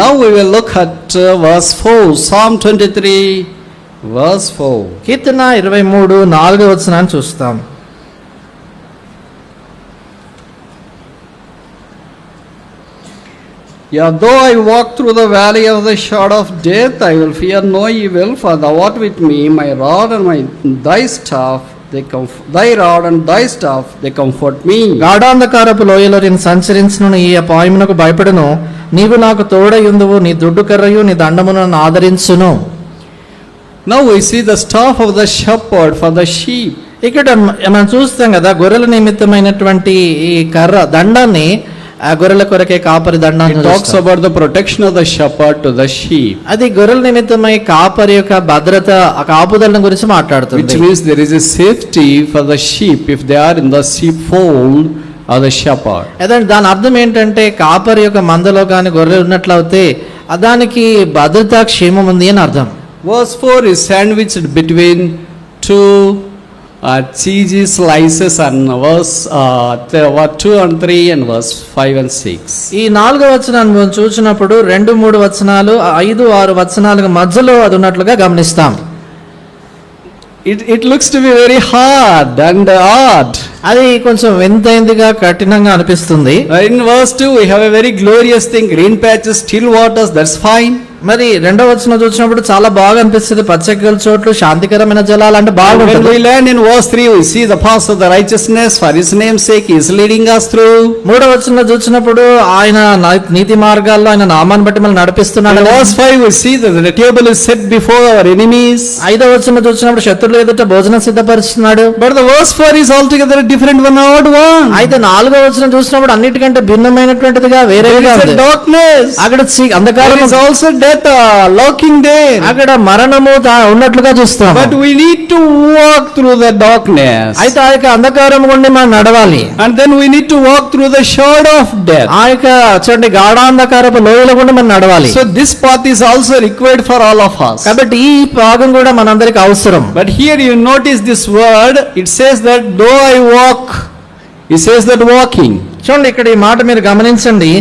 Now we will look at verse 4, Psalm 23, verse 4. కీర్తన 23:4 చూస్తాం. Yeah, though I walk through the valley of the shadow of death, I will fear no evil, for thou art with me, my rod and thy staff, thy rod and thy staff, they comfort me. గాఢాంధకారపు లోయలో నేను సంచరించును, ఈ అపాయమునకు భయపడను, నీవు నాకు తోడయుందువు, నీ దుడ్డు కర్రయు నీ దండమును నన్ను ఆదరించును. Now we see the staff of the shepherd for the sheep. ఇక్కడ మనం చూస్తాం కదా, గొర్రెల నిమిత్తమైనటువంటి ఈ కర్ర దండాన్ని ఆ గొర్రెల కొరకే కాపరి దండాన్ని. It talks about the protection of the shepherd to the sheep. అది గొర్రెల నిమిత్తమై కాపరి యొక్క భద్రత, ఆ కాపుదల గురించి మాట్లాడుతుంది. Which means there is a safety for the sheep if they are in the sheepfold of the shepherd. అదే దాని అర్థం ఏంటంటే, కాపరి యొక్క మందలో కానీ గొర్రెలు ఉన్నట్లయితే దానికి భద్రత, క్షేమం ఉంది అని అర్థం. Verse 4 is sandwiched between two cheesy slices and verse 2 and 3 and verse 5 and 6. ఈ 4వ వచనాన్ని మనం చూసినప్పుడు 2, 3 వచనాలు, 5, 6 వచనాలకు మధ్యలో అది ఉన్నట్లుగా గమనిస్తాం. It looks to be very hard and odd. అది కొంచెం వింతైందిగా, కఠినంగా అనిపిస్తుంది. In verse 2 we have a very glorious thing, green patches, still waters, that's fine. మరి 2వ వచనం చూసినప్పుడు చాలా బాగా అనిపిస్తుంది, పచ్చగల చోట్లు, శాంతికరమైన జలాలు అంటే బాగుంటుంది. When we learn in verse 3 we see the path of the righteousness, for his name's sake he is leading us through. 3వ వచనం చూసినప్పుడు ఆయన నీతి మార్గాల్లో ఆయన నామాన్ని బట్టి మనల్ని నడిపిస్తున్నాడు. In verse 5 we see that the table is set before our enemies. 5వ వచనం చూసినప్పుడు శత్రువుల ఎదుట భోజనం సిద్ధపరుస్తున్నాడు. But the verse 4 is altogether a different one, odd one. అయితే 4వ వచనం చూసినప్పుడు అన్నిటికంటే భిన్నమైనటువంటిదిగా వేరేగా ఉంది. Darkness, అక్కడ అంధకారం is also death lurking there. అక్కడ మరణము ఉన్నట్లుగా చూస్తాం. But we need to walk through the darkness. అయితే ఆ యొక్క అంధకారం గుండి మనం నడవాలి. And then we need to walk through the shadow of death. ఆ యొక్క చూడండి గాఢాంధకారపు లోయల గుండి మనం నడవాలి. So this path is also required for all of us. కాబట్టి ఈ భాగం కూడా మనందరికి అవసరం. But here you notice this word, it says that though I walk, it says that walking. చూడండి ఇక్కడ ఈ మాట మీరు గమనించండి,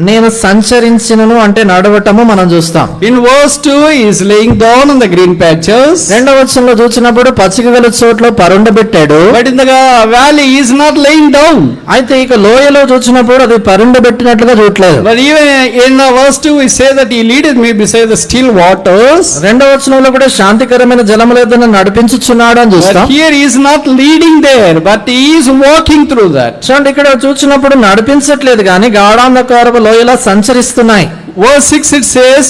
నేను సంచరించినను అంటే నడవటము మనం చూస్తాం. In verse 2 he is laying down on the green patches. 2వ వచనంలో చూసినప్పుడు పచ్చిక గల చోట్ల పరుండబెట్టాడు. But in the valley he is not laying down. అయితే ఇక లోయలో చూసినప్పుడు అది పరుండబెట్టినట్లుగా చూడలేదు. But even in verse 2 we say that he leadeth me beside the still waters. 2వ వచనంలో కూడా శాంతికరమైన జలముల యొద్ద నన్ను నడిపించుచున్నాడు అని చూస్తాం. But here he is not leading there, but he is walking through that. చూడండి ఇక్కడ చూసినప్పుడు నడిపించట్లేదు కానీ గాఢాంధకారపు లోయలా సంచరిస్తున్నాయి. Verse 6 it says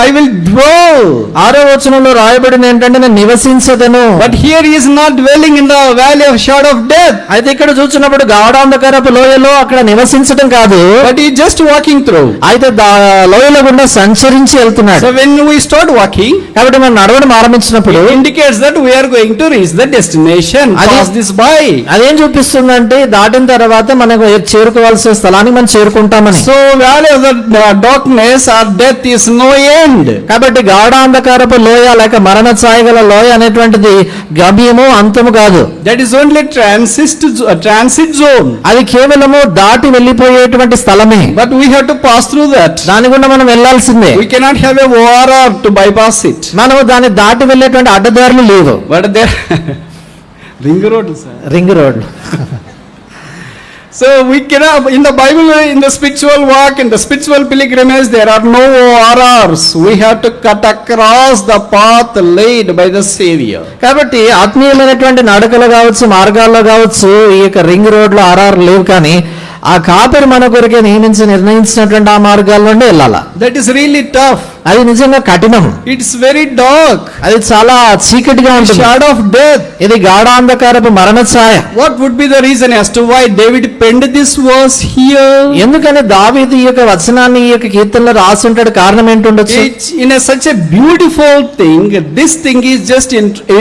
I will dwell. 6వ వచనంలో రాయబడింది ఏంటంటే నేను నివసించదను. But here he is not dwelling in the valley of shadow of death. అయితే ఇక్కడ చూసినప్పుడు గాఢాంధకారపు లోయలో అక్కడ నివసించడం కాదు, but he is just walking through. అయితే లోయలో గుండా సంచరించి వెళ్తున్నాడు. So when we start walking, కాబట్టి మనం నడవడం ఆరంభించినప్పుడు it indicates that we are going to reach the destination, pass this by. అదేం చూపిస్తుందంటే దాటిన తర్వాత మనకు చేరుకోవాల్సిన స్థలానికి మనం చేరుకుంటామని. So valley of the darkness or death is no end. కాబట్టి గాఢాంధకారపు లోయ లేక మరణ ఛాయగల లోయ అనేటువంటిది గమ్యము, అంతము కాదు. That is only transit zone. అది కేవలము దాటి వెళ్ళిపోయేటువంటి స్థలమే. But we have to pass through that. దాని గుండా మనం వెళ్ళాల్సిందే. We cannot have a ORR to bypass it. మనం దాన్ని దాటి వెళ్ళేటువంటి అడ్డదారులు లేవు. But there ring road, sir. Ring road. So we cannot, in the Bible, in the spiritual walk, in the spiritual pilgrimage, there are no ORRs. We have to cut across the path laid by the Savior. కాబట్టి ఆత్మీయమైనటువంటి నడకలు కావచ్చు, మార్గాల్లో కావచ్చు, ఈ యొక్క ring రోడ్లో RR లేవు, కానీ ఆ కాపరి మన కొరకే నిర్ణయించినటువంటి ఆ మార్గాల్లోనే వెళ్ళాలా. That is really tough. అది నిజంగా కఠినం. It's very dark. అది చాలా చీకటిగా ఉంటుంది. Shadow of death. ఇది గాఢాంధకారపు మరణ ఛాయ. What would be the reason as to why David penned this verse here? ఎందుకని దావీదు ఈ యొక్క వచనాన్ని ఈ యొక్క కీర్తనలో రాసి ఉంటాడు? కారణం ఏంటుండొచ్చు? In such a beautiful thing, this thing is just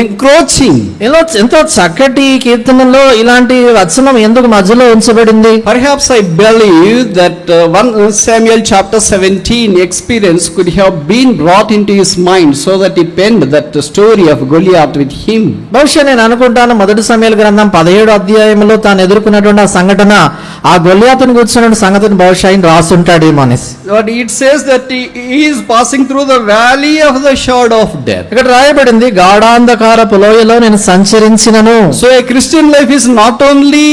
encroaching. ఎంతో చక్కటి కీర్తనలో ఇలాంటి వచనం ఎందుకు మధ్యలో ఉంచబడింది? Perhaps perhaps I believe that 1 Samuel chapter 17 experience could have been brought into his mind so that he penned that story of Goliath with him. బహుశా నేను అనుకుంటాను మొదటి సమయాల గ్రంథం 17 అధ్యాయంలో తాను ఎదుర్కొన్నటువంటి ఆ సంఘటన, ఆ గొల్యాతును కూర్చున్న సంగతిని బహుశా ఆయన రాసుంటాడేమో అనేసి. But it says that he is passing through the valley of the shadow of death. ఇక్కడ రాయబడింది గాఢాంధకారపు లోయలో నేను సంచరించినను. So a Christian life is not only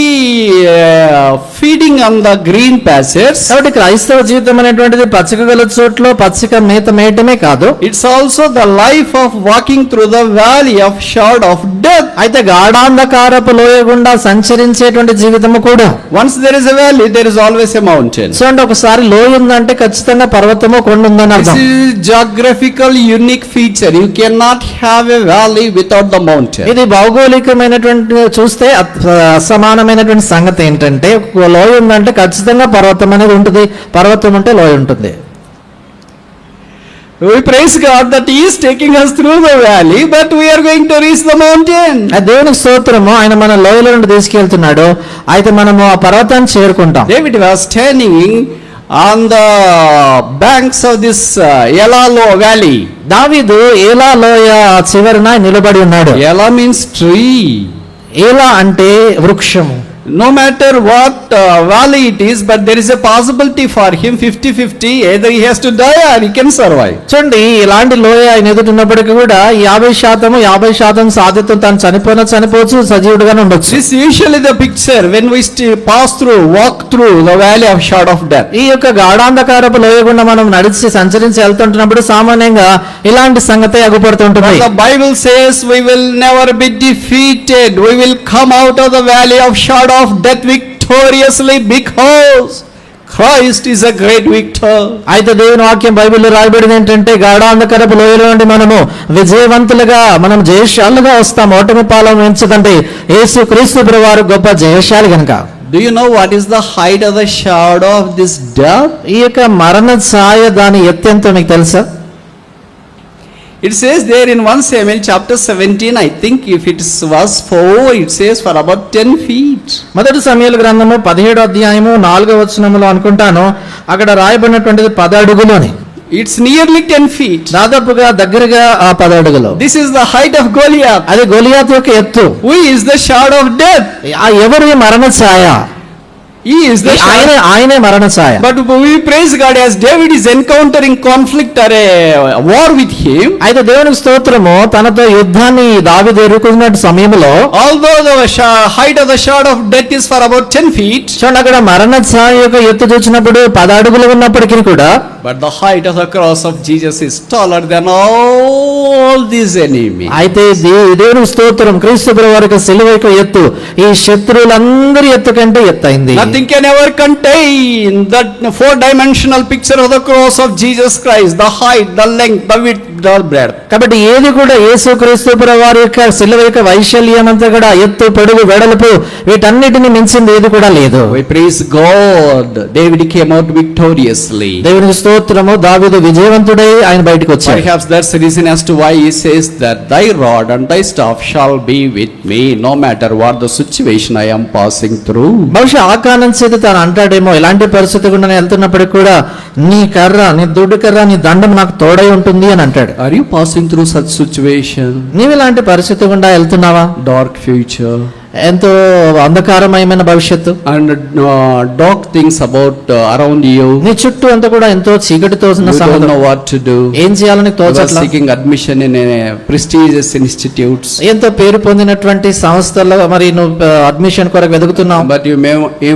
feeding on the green pastures. కాబట్టి క్రైస్తవ జీవితం అనేటువంటిది పచ్చిక గల చోట్ల పచ్చిక మేత మేయటమే కాదు, It's also the life of walking through the valley of shadow of death. అయితే గాఢాంధకారపు లోయ గుండా సంచరించేటువంటి జీవితము కూడా. Once there is a valley, there is always a mountain. So అంటే ఒకసారి లోయ ఉందంటే ఖచ్చితంగా పర్వతమో కొండ ఉందని This అర్థం. is geographical unique feature. You cannot have a valley without the mountain. ఇది భౌగోళికమైనటువంటి చూస్తే అసమానమైనటువంటి సంగతి ఏంటంటే లోయ ఉందంటే ఖచ్చితంగా పర్వతం అనేది ఉంటుంది, పర్వతం ఉంటే లోయ ఉంటుంది. We praise God that He is taking us through the valley, but we are going to reach the mountain. ఆ దేవునికి స్తోత్రము, ఆయన మన లోయలో నుండి తీసుకెళ్తున్నాడు, అయితే మనము ఆ పర్వతాన్ని చేరుకుంటాం. David was standing on the banks of this Elalo valley. దావీదు ఏలా లోయ చివరన నిలబడి ఉన్నాడు. Ela means tree. ఏలా అంటే వృక్షము. No matter what valley it is, but there is a possibility for him 50-50, either he has to die or he can survive. చూడండి, ఇలాంటి లోయ ఆయన ఎదుటిన్నప్పటికీ కూడా 50% సాధ్యత తాను చనిపోవచ్చు, సజీవుడుగానే ఉండొచ్చు. This is usually the picture when we walk through the valley of shadow of death. ఈ యొక్క గాఢాంధకారపు లోయ గుండా మనం నడిచి సంచరించి వెళ్తుంటున్నప్పుడు సామాన్యంగా ఇలాంటి సంగతే అగుపడుతుంటుంది. But the Bible says we will never be defeated. We will come out of the valley of shadow of death victoriously because Christ is a great victor. అయితే దేవుని వాక్యం బైబిల్లో రాయబడింది ఏంటంటే గాఢాంధకారపు లోయలో నుండి మనము విజయవంతులుగా, మనం జయశాలుగా వస్తాం. ఓటమి పాలన ఎంచదంటే యేసు క్రీస్తు ప్రభువారు గొప్ప జయశాలి గనుక. Do you know what is the height of the shadow of this death? ఈ యొక్క మరణ ఛాయ దాని ఎత్తెంతో మీకు తెలుసా? It says there in 1 Samuel chapter 17, I think if it was 4, it says for about 10 feet. మొదటి సమూయేలు గ్రంథము 17వ అధ్యాయము 4వ వచనములో అనుకుంటాను అక్కడ రాయబడినటువంటిది 10 అడుగులు అని. It's nearly 10 feet. దాదాపుగా దగ్గరగా ఆ 10 అడుగులు. This is the height of Goliath. అది గొలియాతు యొక్క ఎత్తు. Who is the shadow of death? ఆ ఎవరి మరణ ఛాయ? He is the shadow. ఆయనే మరణ ఛాయ. But we praise God as David is encountering conflict or a war with him. అయితే దేవునికి స్తోత్రము, తనతో యుద్ధాన్ని దావీదు ఎదుర్కొన్న సమయంలో Although the height of the shadow of death is for about 10 feet. చూడండి, అక్కడ మరణ ఛాయ యొక్క ఎత్తు చూసినప్పుడు 10 అడుగులు ఉన్నప్పటికీ కూడా But the height of the cross of Jesus is taller than all these enemies. అయితే దేవునికి స్తోత్రం, క్రీస్తు ప్రభువారి యొక్క సిలువ యొక్క ఎత్తు ఈ శత్రువులందరి ఎత్తు కంటే ఎత్తైంది. Nothing can ever contain that 4-dimensional picture of the cross of Jesus Christ, the height, the length, the width, the breadth. కాబట్టి ఏది కూడా యేసు క్రీస్తు ప్రభువారి యొక్క సిలువ యొక్క వైశాల్యం అంతా కూడా ఎత్తు, పొడుగు, వెడల్పు వీటన్నిటిని మించింది ఏది కూడా లేదు. We praise God. David came out victoriously. దేవునికి స్తోత్రము, దావీదు విజయవంతుడై ఆయన బయటికి వచ్చాడు. Perhaps that's the reason as to why he says that thy rod and thy staff shall be with me no matter what the situation I am passing through. బహుశా ఆ కారణం చేత తాను అంటాడేమో, ఇలాంటి పరిస్థితి గుండా నేను వెళ్తున్నప్పటికీ కూడా నీ కర్ర, నీ దుడ్డు కర్ర, నీ దండం నాకు తోడై ఉంటుంది అని అంటాడు. Are you passing through such situation? నీవు ఇలాంటి పరిస్థితి గుండా వెళ్తున్నావా? Dark future. ఎంతో అంధకారమయమైన భవిష్యత్తు And dark things about around you. నీ చుట్టూ అంతా కూడా ఎంతో చీకటితో ఉన్న You don't సంగతి. know what to do. ఏం చేయాలని You are తోచట్లా. seeking admission in a prestigious institutes. ఎంతో పేరు పొందినటువంటి సంస్థల్లో మరి నువ్వు అడ్మిషన్ కొరకు వెతుకుతున్నావు. But you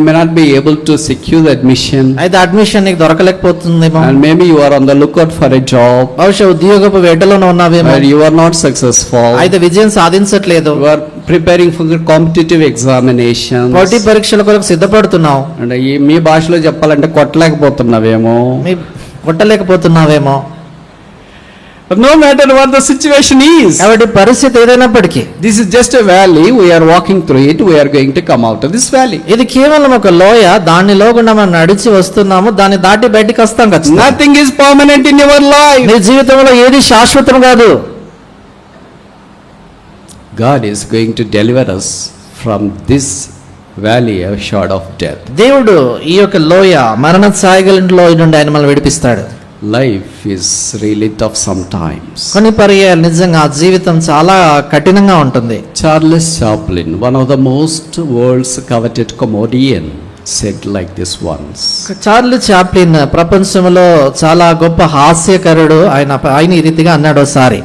may not be able to secure the admission. అయితే అడ్మిషన్ నీకు దొరకలేకపోతుందేమో. And maybe you are on the lookout for a job. బహుశా ఉద్యోగపు వేటలోనే ఉన్నావేమో. Where you are not successful. అయితే విజయం సాధించట్లేదు. You are preparing for the competitive examinations. పోటీ పరీక్షల కొరకు సిద్ధపడుతున్నావు. అంటే మీ భాషలో చెప్పాలంటే కొట్టలేకపోతున్నావేమో. మీ కొట్టలేకపోతున్నావేమో. But no matter what the situation is, కాబట్టి పరిస్థితి ఏదైనప్పటికీ this is just a valley. We are walking through it. We are going to come out of this valley. ఇది కేవలం ఒక లోయ, దానిలో గుండా మనం నడిచి వస్తున్నాము, దాన్ని దాటి బయటికి వస్తాం ఖచ్చితంగా. Nothing is permanent in your life. నీ జీవితంలో ఏది శాశ్వతం కాదు. God is going to deliver us from this valley, a shadow of death. దేవుడు ఈ యొక్క లోయ మరణ ఛాయగలిలో నుండి ఆయన మనల్ని విడిపిస్తాడు. Life is really tough sometimes. కొన్ని పర్యాయాలు నిజంగా జీవితం చాలా కఠినంగా ఉంటుంది. Charles Chaplin, one of the most world's coveted comedian, said like this once. Charlie Chaplin ప్రపంచంలో చాలా గొప్ప హాస్యకరుడు. ఆయన ఈ రీతిగా అన్నాడు ఒకసారి.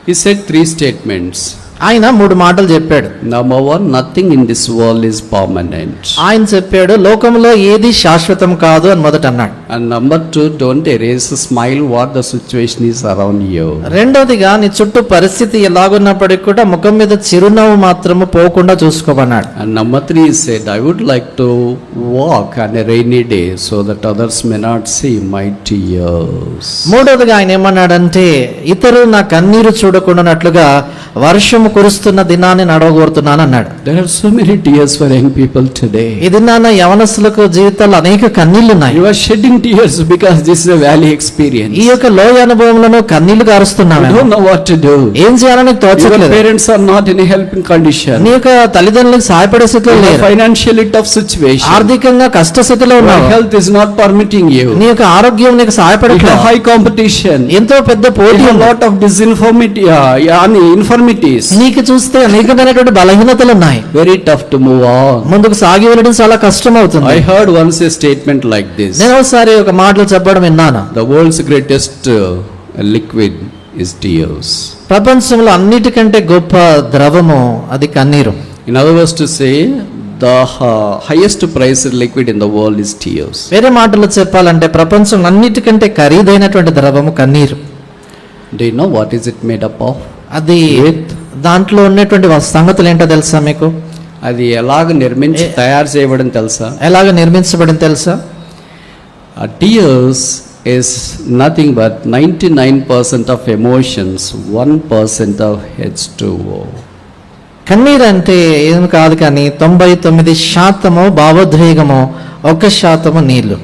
He said 3 statements. ఆయన 3 మాటలు చెప్పాడు. Number 1, nothing in this world is permanent. ఆయన చెప్పాడు లోకంలో ఏది శాశ్వతం కాదు అని మొదట అన్నాడు. And number 2, don't erase a smile what the situation is around you. రెండోదిగా నీ చుట్టూ పరిస్థితి ఎలాగున్నప్పటికీ కూడా ముఖం మీద చిరునవ్వు మాత్రము పోకుండా చూసుకోమన్నాడు. And number 3, he said, I would like to walk on a rainy day so that others may not see my tears. మూడోదిగా ఆయన ఏమన్నాడంటే ఇతరులు నా కన్నీరు చూడకుండానట్లుగా వర్షము కురుస్తున్న దినాన్ని నడవగోరుతున్నాను అన్నాడు. There are so many tears for young people today. ఈ దినాన యవనస్తులకు జీవితాల్లో అనేక కన్నీళ్లు ఉన్నాయి. You are shedding tears because this is a valley experience. ఈ యొక్క లోయ అనుభవంలో కన్నీళ్లు కారుస్తున్నావు. You don't know what to do. ఏం చేయాలని Your తోచట్లేదు. parents are not in a helping condition. నీ యొక్క తల్లిదండ్రులకు సహాయపడే స్థితిలో You are లేరు. financially tough situation. ఆర్థికంగా కష్ట స్థితిలో Your ఉన్నావు. health is not permitting you. నీ యొక్క ఆరోగ్యం నీకు You సహాయపడట్లేదు. have high competition. ఎంతో పెద్ద You పోటీ have ఉంది. lot of disinformity, infirmities. నీకు చూస్తే అనేకమైనటువంటి బలహీనతలు ఉన్నాయి. Very tough to move on. ముందుకు సాగి వెళ్ళడం చాలా కష్టం అవుతుంది. I heard once a statement like this. నేను ఒకసారి ఒక మాటలు చెప్పడం విన్నాను. The world's greatest liquid is tears. ప్రపంచంలో అన్నిటికంటే గొప్ప ద్రవము అది కన్నీరు. In other words to say, the highest priced liquid in the world is tears. వేరే మాటలు చెప్పాలంటే ప్రపంచంలో అన్నిటికంటే ఖరీదైనటువంటి ద్రవము కన్నీరు. Do you know what is it made up of? అది దాంట్లో ఉన్నటువంటి సంగతులు ఏంటో తెలుసా మీకు? అది ఎలాగ నిర్మించి తయారు చేయబడిన తెలుసా? ఎలాగ నిర్మించబడింది తెలుసా? Tears is nothing but 99% of emotions, 1% of H2O. కన్నీరు అంటే ఏం కాదు కానీ 99% భావోద్వేగము, 1% నీళ్లు.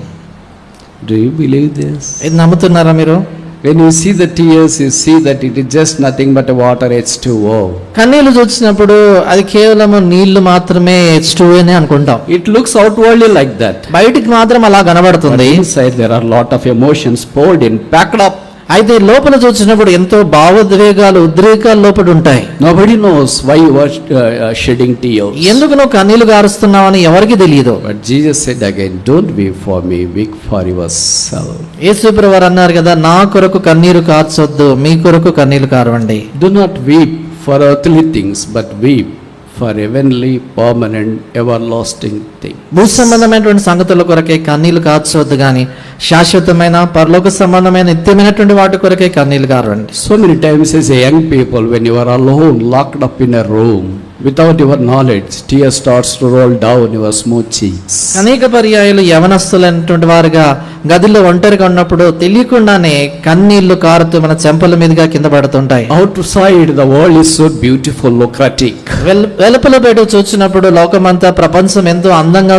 Do you believe this? ఇది నమ్ముతున్నారా మీరు? When you see the tears, you see that it is just nothing but a water H2O. కన్నీళ్లు చూసినప్పుడు అది కేవలం నీళ్లు మాత్రమే H2O అని అనుకుంటాం. It looks outwardly like that. బయటికి మాత్రం అలా But కనబడుతుంది. inside there are lot of emotions poured in, packed up. అయితే లోపల చూసినప్పుడు ఎంతో భావోద్వేగాలు, ఉద్రేకాలు లోపల ఉంటాయి. Nobody knows why you are shedding tears. ఎందుకు నువ్వు కన్నీళ్లు గారుస్తున్నావని ఎవరికి తెలియదు. But Jesus said again, don't weep for me, weep for yourself. యేసుప్రభువు వారు అన్నారు కదా, నా కొరకు కన్నీరు కార్చొద్దు, మీ కొరకు కన్నీళ్లు కారవండి. Do not weep for earthly things, but weep for heavenly, permanent, everlasting thing. భూ సంబంధమైనటువంటి సంగతుల కొరకే కన్నీళ్లు కార్చొద్దు గాని శాశ్వతమైన పరలోక సంబంధమైన నిత్యమైనటువంటి వాటి కొరకే కన్నీళ్లు కారవండి. So many times as a young people, when you are alone, locked up in a room, without your knowledge, tears starts to roll down your smooth cheeks. అనేక పర్యాయాలు యవనస్తులైనటువంటి వారుగా గదిలో ఒంటరిగా ఉన్నప్పుడు తెలియకుండానే కన్నీళ్లు కారుతూ మన చెంపల మీదుగా కింద పడుతుంటాయి. Outside, the world is so beautiful, lucratic. వెలుపల బయట చూసినప్పుడు లోకమంతా, ప్రపంచం ఎంతో అందంగా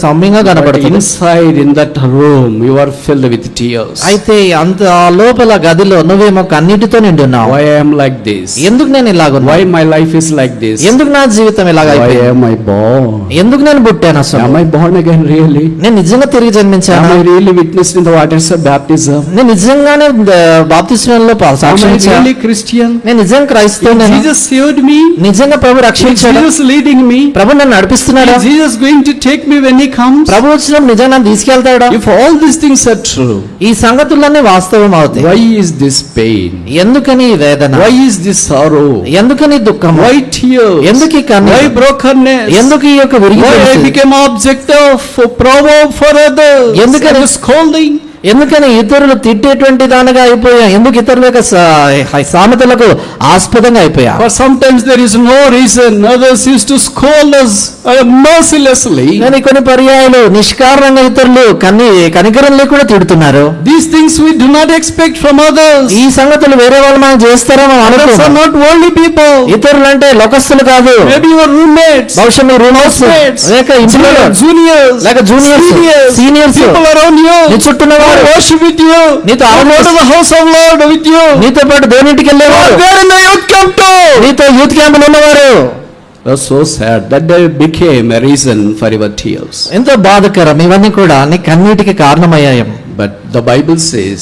సౌమ్యంగా But కనబడుతుంది. inside, in that room, you are filled with tears. అయితే అంత ఆ లోపల గదిలో నువ్వేమో కన్నీటితో నిండి ఉన్నావు. Why I am like this? ఎందుకు నేను ఇలాగున్నా? Why my life is like this? ఎందుకు నా జీవితం ఇలాగ Why అయిపోయింది? am I born? ఎందుకు నేను పుట్టాను అసలు? Am I born again really? నేను నిజంగా తిరిగి Am జన్మించాను? I really witnessed in the waters of baptism? నేను నిజంగానే బాప్తిస్మంలో Am I సాక్షించాను? really Christian? నేను నిజంగా క్రైస్తవుని? Jesus saved me? నిజంగా ప్రభు Is రక్షించాడు? Jesus leading me? ప్రభు నన్ను నడిపిస్తున్నాడా? Is Jesus going to take me when he comes? ప్రభు వచ్చినప్పుడు నిజంగా నన్ను తీసుకెళ్తాడా? If all these things are true, ఈ సంగతులన్నీ వాస్తవం అవుతాయి. why is this pain? ఎందుకని ఈ వేదన? Why is this sorrow? ఎందుకని దుఃఖం? Why tears? ఎందుకు ఈ కన్నీరు? Why brokenness? ఎందుకు ఈ యొక్క విరిగి Why I పరిస్థితి? became object of proverb for others? ఎందుకని- And scolding? ఎందుకని ఇతరులు తిట్టేటువంటి దానిగా అయిపోయా? ఎందుకు ఇతరుల యొక్క సామెతలకు ఆస్పదంగా అయిపోయా? For sometimes there is no reason. Others used to scold us mercilessly. కానీ కొన్ని పర్యాయాలు నిష్కారణంగా ఇతరులు కనికరం లేకుండా తిడుతున్నారు. These things we do not expect from others. ఈ సంగతులు వేరే వాళ్ళు మనం చేస్తారని Others are అనుకో. not worldly people. ఇతరులు అంటే లోకస్తులు కాదు. Maybe your roommates, బహుశా మీ రూమ్మేట్స్ housemates, లేక ఇంట్లో juniors, లేక juniors, seniors, seniors, people around నీ you. చుట్టూ Who worship with you. నీతో Who go to the house of Lord with you. నీతో పాటు దేవునింటికి వెళ్ళేవారు, They are in the youth camp too. నీతో యూత్ క్యాంపులు ఉన్నవారు. was so sad that they became a reason for your tears. ఎంతో బాధకరం, ఇవన్నీ కూడా నీ కన్నీటికి కారణమయ్యాయి. But the Bible says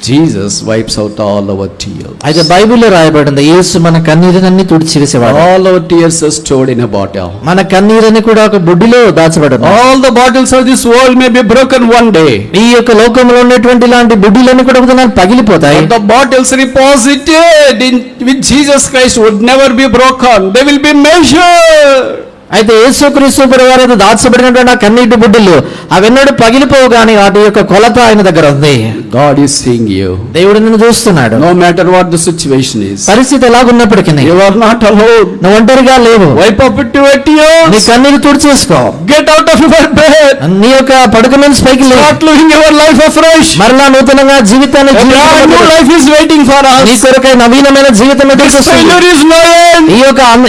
Jesus wipes out all our tears. అయితే బైబిల్లో రాయబడింది, యేసు మన కన్నీరునన్నీ తుడిచివేసేవాడు. All our tears are stored in a bottle. మన కన్నీరుని కూడా ఒక బుడ్డిలో దాచబడింది. All the bottles of this world may be broken one day. ఈ యొక్క లోకంలో ఉన్నటువంటి ఇలాంటి బుడ్డిలన్నీ కూడా ఒక దినాన పగిలిపోతాయి. But the bottles reposited with Jesus Christ would never be broken. They will be measured. అయితే యేసుక్రీస్తు ప్రభువారు దాచబడినటువంటి ఆ కన్నీటి బుడ్డిలు అవెన్నడూ పగిలిపోవు గాని వాటి యొక్క కొలత ఆయన దగ్గర ఉంది. God is seeing you. దేవుడు నిన్ను చూస్తున్నాడు. No matter what the situation is. పరిస్థితి ఎలాగున్నప్పటికీ You are not alone. నువ్వు ఒంటరిగా లేవు. Wipe up your tears. నీ కన్నీరు తుడిచేసుకో. Get out of your bed. నీ యొక్క పడక నుంచి పైకి లే. Start living your life afresh. మరలా నూతనంగా జీవితాన్ని A new life is waiting for us. నీ కొరకై నవీనమైన జీవితం ఎదురు చూస్తుంది. Failure is no end.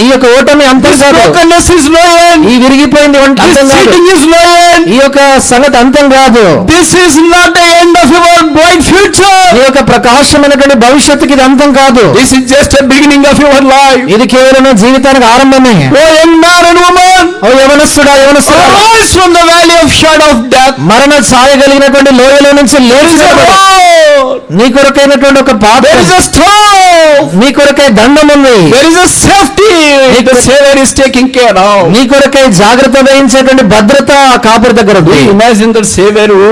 ఈ యొక్క ఓటమి అంతం కాదు. Brokenness is no end. ఈ విరిగిపోయింది అంతం కాదు. Cheating is no end. ఈ యొక్క సంగతి అంతం కాదు. This is not the end of your bright future. ఈ యొక్క ప్రకాశమైనటువంటి భవిష్యత్తుకి ఇది అంతం కాదు. This is just a beginning of your life. ఇది కేవలం జీవితానికి ఆరంభమే. O young man and woman, oh యవనస్తుడా యవనస్తుడా, arise from the valley of shadow of death. మరణ ఛాయ కలిగినటువంటి లోయలో నుంచి There is a road. నీ కొరకైనటువంటి ఒక పాత్ర, There is a stove. నీ కొరకై దండం ఉంది, There is a safety. The Savior is taking care of. నీ కొరకై జాగ్రత్త వహించేటువంటి భద్రత ఆ కాపరి దగ్గర ఉంది. Imagine the Savior who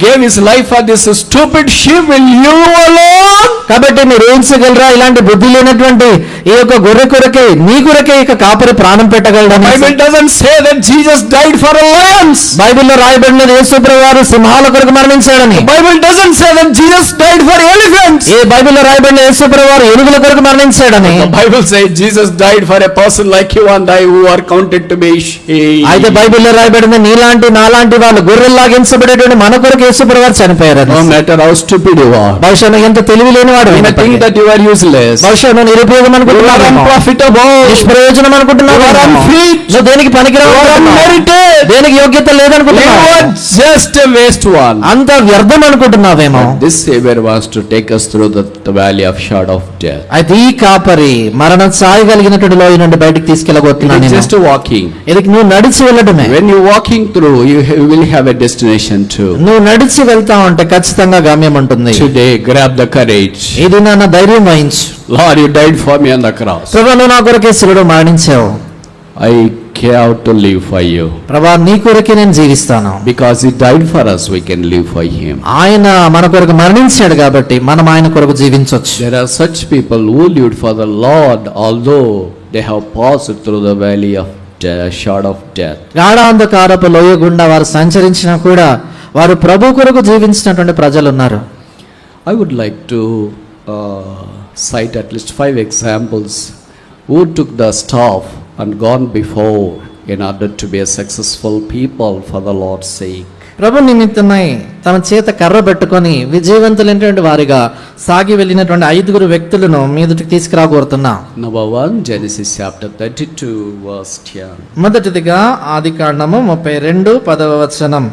gave his life for this stupid sheep. Will you alone? కాబట్టి మీరు ఊహించగలరా, ఇలాంటి బుద్ధి లేనటువంటి ఈ యొక్క గొర్రె కొరకే నీ కొరకే ఇక కాపరి ప్రాణం పెట్టగలడని? Bible doesn't say that Jesus died for lions. బైబిల్లో రాయబడినది యేసు ప్రభువారు సింహాల కొరకు మరణించాడని. Bible doesn't say that Jesus died for elephants. ఏ బైబిల్లో రాయబడిన యేసు ప్రభువారు ఏనుగుల కొరకు మరణించాడని. The Bible says Jesus died for a person like you and I who are counted to be sheep. అయితే బైబిల్లో రాయబడింది నీలాంటి నాలాంటి వాళ్ళు గొర్రెల్లాగించబడేటువంటి మన కొరకు యేసు ప్రభువారు చనిపోయారని. No matter how stupid you are, బహుశా నువ్వు ఎంత తెలివి లేనివాడు, you may think that you are useless, బహుశా నువ్వు నిరుపయోగం you are అనుకుంటున్నావు, unprofitable, నిష్ప్రయోజనం అనుకుంటున్నావు, you are unfit, నువ్వు దేనికి పనికిరావు, you are unmerited, దేనికి యోగ్యత you లేదనుకుంటున్నావు, are just a waste one. అంత వ్యర్థం అనుకుంటున్నావేమో. This Savior wants to take us through the valley of shadow of death. అయితే ఈ కాపరి మరణ ఛాయ కలిగినటువంటి లోయ నుండి బయటికి తీసుకెళ్ళబోతున్నాను. It is just walking. ఇది నువ్వు నడిచి వెళ్ళడమే. When you walking through, you will have a destination too. నువ్వు నడిచి వెళ్తా ఉంటే ఖచ్చితంగా గమ్యం ఉంటుంది. Today, grab the courage. ఇది నా ధైర్యం వహించు. Lord, you died for me on the cross. ప్రభా, నువ్వు నా కొరకే శిలువలో మరణించావు. I care to live for you. ప్రభా, నీ కొరకే నేను జీవిస్తాను. Because he died for us, we can live for him. ఆయన మన కొరకు మరణించాడు కాబట్టి మనం ఆయన కొరకు జీవించవచ్చు. There are such people who lived for the Lord, although they have passed through the valley of shadow of death. గాఢాంధకారపు లోయ గుండా వారు సంచరించినా కూడా వారు ప్రభు కొరకు జీవించినటువంటి ప్రజలు ఉన్నారు. I would like to cite at least 5 examples who took the staff and gone before in order to be a successful people for the Lord's sake. ప్రభు నిమిత్తమై తమ చేత కర్ర పెట్టుకొని విజయవంతులైనటువంటి వారిగా సాగి వెళ్ళినటువంటి 5 వ్యక్తులను మీదటికి తీసుకురాగోరుతున్నా. Number 1, Genesis chapter 32 verse 10. మొదటిదిగా ఆదికాండము 32:10.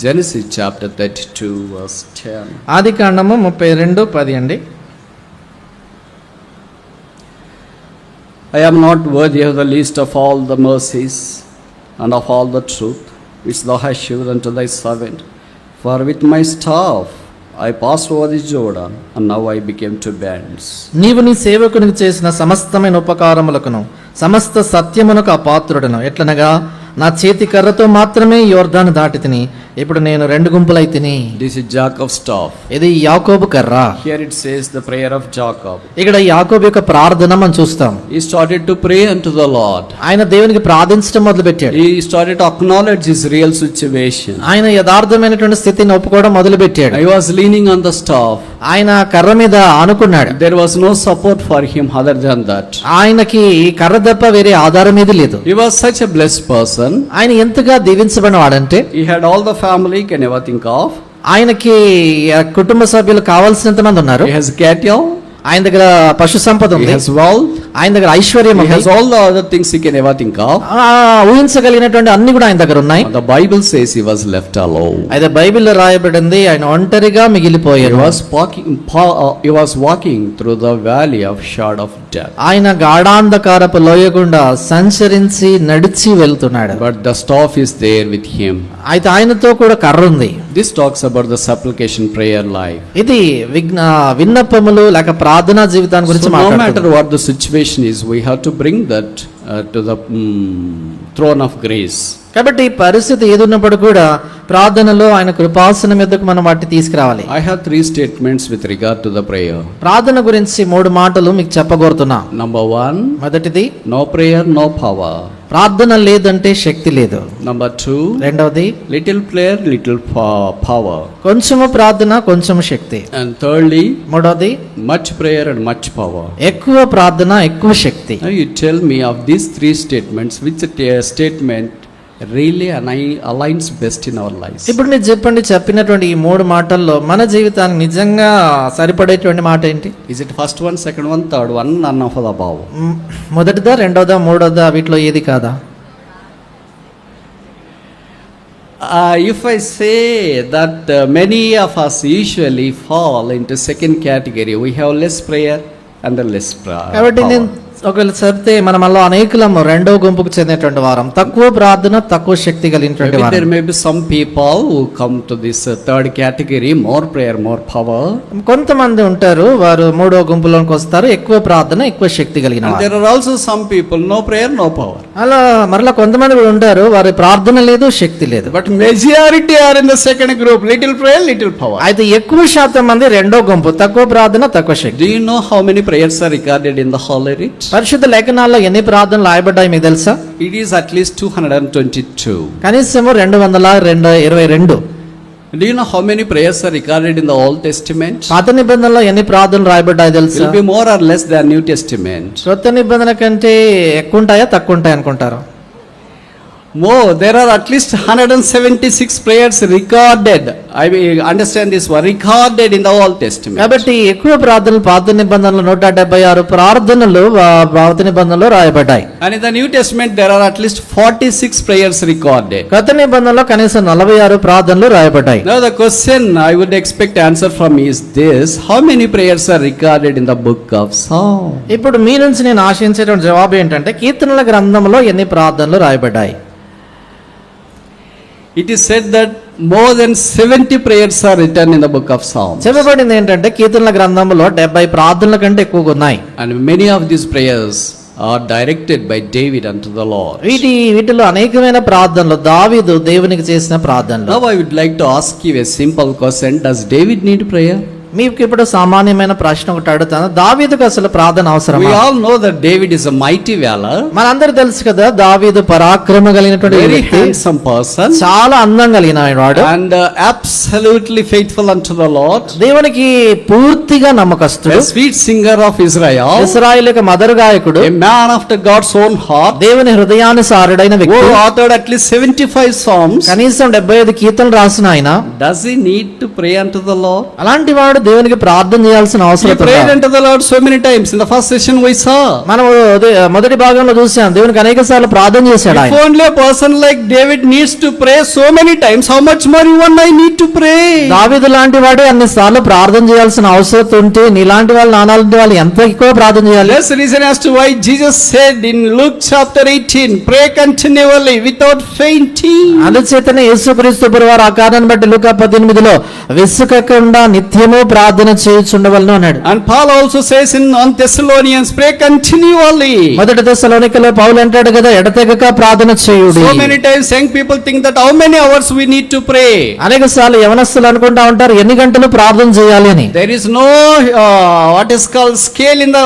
Genesis chapter 32 verse 10. ఆదికాండము 32:10 అండి. I am not worthy of the least of all the mercies and of all the truth which thou hast shewed unto thy servant. For with my staff I passed over the Jordan, and now I became two bands. నీవు నీ సేవకునికి చేసిన సమస్తమైన ఉపకారములకును సమస్త సత్యమునకు అపాత్రుడను. ఎట్లనగా నా చేతి కర్రతో మాత్రమే యోర్దాను దాటి తిని ఇప్పుడు నేను 2 గుంపులై తిని. This is Jacob's staff. ఇది యాకోబు కర్ర. Here it says the prayer of Jacob. ఇక్కడ యాకోబు యొక్క ప్రార్థన మనం చూస్తాం. He started to pray unto the Lord. ఆయన దేవునికి ప్రార్థించడం మొదలు పెట్టాడు. He started to acknowledge his real situation. ఆయన యథార్థమైనటువంటి స్థితిని ఒప్పుకోవడం మొదలు పెట్టాడు. I was leaning on the staff. ఆయన కర్ర మీద ఆనుకున్నాడు. There was no support for him other than that. ఆయనకి ఈ కర్ర తప్ప వేరే ఆధారం ఏది లేదు. He was such a blessed person. ఆయన ఎంతగా దీవించబడిన వాడంటే He had all the family can ever think of. ఆయనకి కుటుంబ సభ్యులు కావాల్సినంత మంది ఉన్నారు. He has cattle. ఆయన దగ్గర పశు సంపద He ఉంది. has wealth. ఆయన దగ్గర ఐశ్వర్యం He ఉంది. has all the other things he can ever think of. ఊహించగలిగినటువంటి అన్ని కూడా ఆయన దగ్గర ఉన్నాయి. The Bible says he was left alone. అయితే బైబిల్లో రాయబడింది ఆయన ఒంటరిగా He మిగిలిపోయాడు. was walking through the valley of shadow of death. ఆయన గాఢాంధకారపు లోయ గుండా సంచరించి నడిచి వెళ్తున్నాడు. But the staff is there with him. అయితే ఆయనతో కూడా కర్ర ఉంది. This talks about the supplication prayer life. ఇది విన్నపములు లేక ప్రార్థనా జీవితాన్ని So గురించి no matter మాట్లాడుతుంది. what the situation is, we have to bring that to the throne of grace. కాబట్టి ఈ పరిస్థితి ఏదున్నప్పుడు కూడా ప్రార్థనలో ఆయన కృపాసనం మీదకు మనం వాటిని తీసుకురావాలి. I have 3 statements with regard to the prayer. ప్రార్థన గురించి 3 మాటలు మీకు చెప్పగోరుతున్నా. Number 1, మొదటిది, no prayer, no power. ప్రార్థన లేదంటే శక్తి లేదు. Number 2, రెండవది, little prayer, little power. కొంచెము ప్రార్థన కొంచెం శక్తి. And thirdly, మూడవది, much prayer and much power. ఎక్కువ ప్రార్థన ఎక్కువ శక్తి. Now you tell me of these 3 statements, which statement really aligns best in our lives? ఇప్పుడు మీరు చెప్పినటువంటి ఈ 3 మాటల్లో మన జీవితానికి నిజంగా సరిపడేటువంటి మాట ఏంటి? Is it first one, second one, third one, none of the above? మొదటిదా, రెండవదా, మూడవదా, వీటిలో ఏది కాదా? If I say that many of us usually fall into second category, we have less prayer and less కాబట్టి నేను power. ఒకవేళ చెప్తే మనలో అనేకులము రెండో గుంపుకు చెందినటువంటి వారం, తక్కువ ప్రార్థన తక్కువ శక్తి కలిగినటువంటి Maybe వారం. there may be some people who come to this third category, more prayer, more power. కొంతమంది ఉంటారు, వారు మూడో గుంపులోకి వస్తారు, ఎక్కువ ప్రార్థన ఎక్కువ శక్తి కలిగిన And వారు. there are also some people, no prayer, no power. అలా మరలా కొంతమంది కూడా ఉంటారు, వారి ప్రార్థన లేదు, శక్తి లేదు. But majority are in the second group, little prayer, little power. అయితే ఎక్కువ శాతం మంది రెండో గుంపు, తక్కువ ప్రార్థన తక్కువ శక్తి. Do you know how many prayers are recorded in the Holy Writ? పరిశుద్ధ లేఖనాల్లో ఎన్ని ప్రార్థనలు రాయబడ్డాయి మీకు తెలుసా? It is at least 222. కనీసము 222. Do you know how many prayers are recorded in the Old Testament? పాత నిబంధనలో ఎన్ని ప్రార్థనలు రాయబడ్డాయి It తెలుసా? will be more or less than New Testament. క్రొత్త నిబంధన కంటే ఎక్కువ ఉంటాయా తక్కువ ఉంటాయి అనుకుంటారు? More, there are at least 176 prayers recorded. I understand this one, recorded in the Old Testament. కాబట్టి ఎక్కువ ప్రార్థనలు పాత నిబంధనలో 176 ప్రార్థనలు పాత నిబంధనలో రాయబడ్డాయి. And in the New Testament there are at least 46 prayers recorded. క్రొత్త నిబంధనలో కనీసం 46 ప్రార్థనలు రాయబడ్డాయి. Now the question I would expect answer from me is this: how many prayers are recorded in the book of Psalms? ఇప్పుడు మీ నుంచి నేను ఆశించేటువంటి జవాబు ఏంటంటే, కీర్తనల గ్రంథంలో ఎన్ని ప్రార్థనలు రాయబడ్డాయి? It is said that more than 70 prayers are written in the book of Psalms. చెప్పబడింది ఏంటంటే కీర్తనల గ్రంథంలో 70 ప్రార్థనల కంటే ఎక్కువగా ఉన్నాయి. And many of these prayers are directed by David unto the Lord. వీటిలో అనేకమైన ప్రార్థనలు దావీదు దేవునికి చేసిన ప్రార్థనలు. Now I would like to ask you a simple question: does David need prayer? మీకు ఇప్పుడు సామాన్యమైన ప్రశ్న ఒకటి అడుగుతాను, దావీదుకు అసలు ప్రార్థన We అవసరమా? all know that David is a mighty valor, మనందరూ తెలుసు కదా, దావీదు పరాక్రమ కలిగినటువంటి very వ్యక్తి, handsome person, చాలా అందం కలిగిన వాడు, and absolutely faithful unto the Lord, దేవునికి పూర్తిగా నమ్మకస్తుడు, a sweet singer of Israel, ఇశ్రాయేలు యొక్క మదరు గాయకుడు, a man after God's own heart, దేవుని హృదయానుసారుడైన who వ్యక్తి, authored at least 75 psalms. కనీసం 75 కీర్తనలు రాసిన ఆయన. Does he need to pray unto the Lord? అలాంటి వాడు దేవునికి ప్రార్థన చేయాల్సిన He అవసరం prayed ఉందా? unto the Lord so many times. In the first session we saw, మనం మొదటి భాగంలో చూసాం, దేవునికి అనేక సార్లు ప్రార్థన చేశాడు if ఆయన. only a person like David needs to pray so many times, how much more you and I need to pray? దావీదు లాంటి వాడే అన్ని సార్లు ప్రార్థన చేయాల్సిన అవసరం ఉంటే, నీలాంటి వాళ్ళు నాలాంటి వాళ్ళు ఎంత ఎక్కువ ప్రార్థన చేయాలి? That's the reason as to why Jesus said in Luke chapter 18, pray continually without fainting. అందుచేతనే యేసుక్రీస్తు ప్రభువారు ఆ కారణాన్ని బట్టి లూకా 18లో విసుకకుండా నిత్యము ప్రార్థన చేయుచుండవలెను అన్నాడు. And Paul also says in 1 Thessalonians, pray continually. మొదటి దశలోనికలో పౌలు అంటాడు కదా, ఎడతెగక ప్రార్థన చేయుడి. So many times young people think that how many hours we need to pray. అనేక సార్లు యవనస్తులు అనుకుంటా ఉంటారు ఎన్ని గంటలు ప్రార్థన చేయాలి అని. There is no what is called scale in the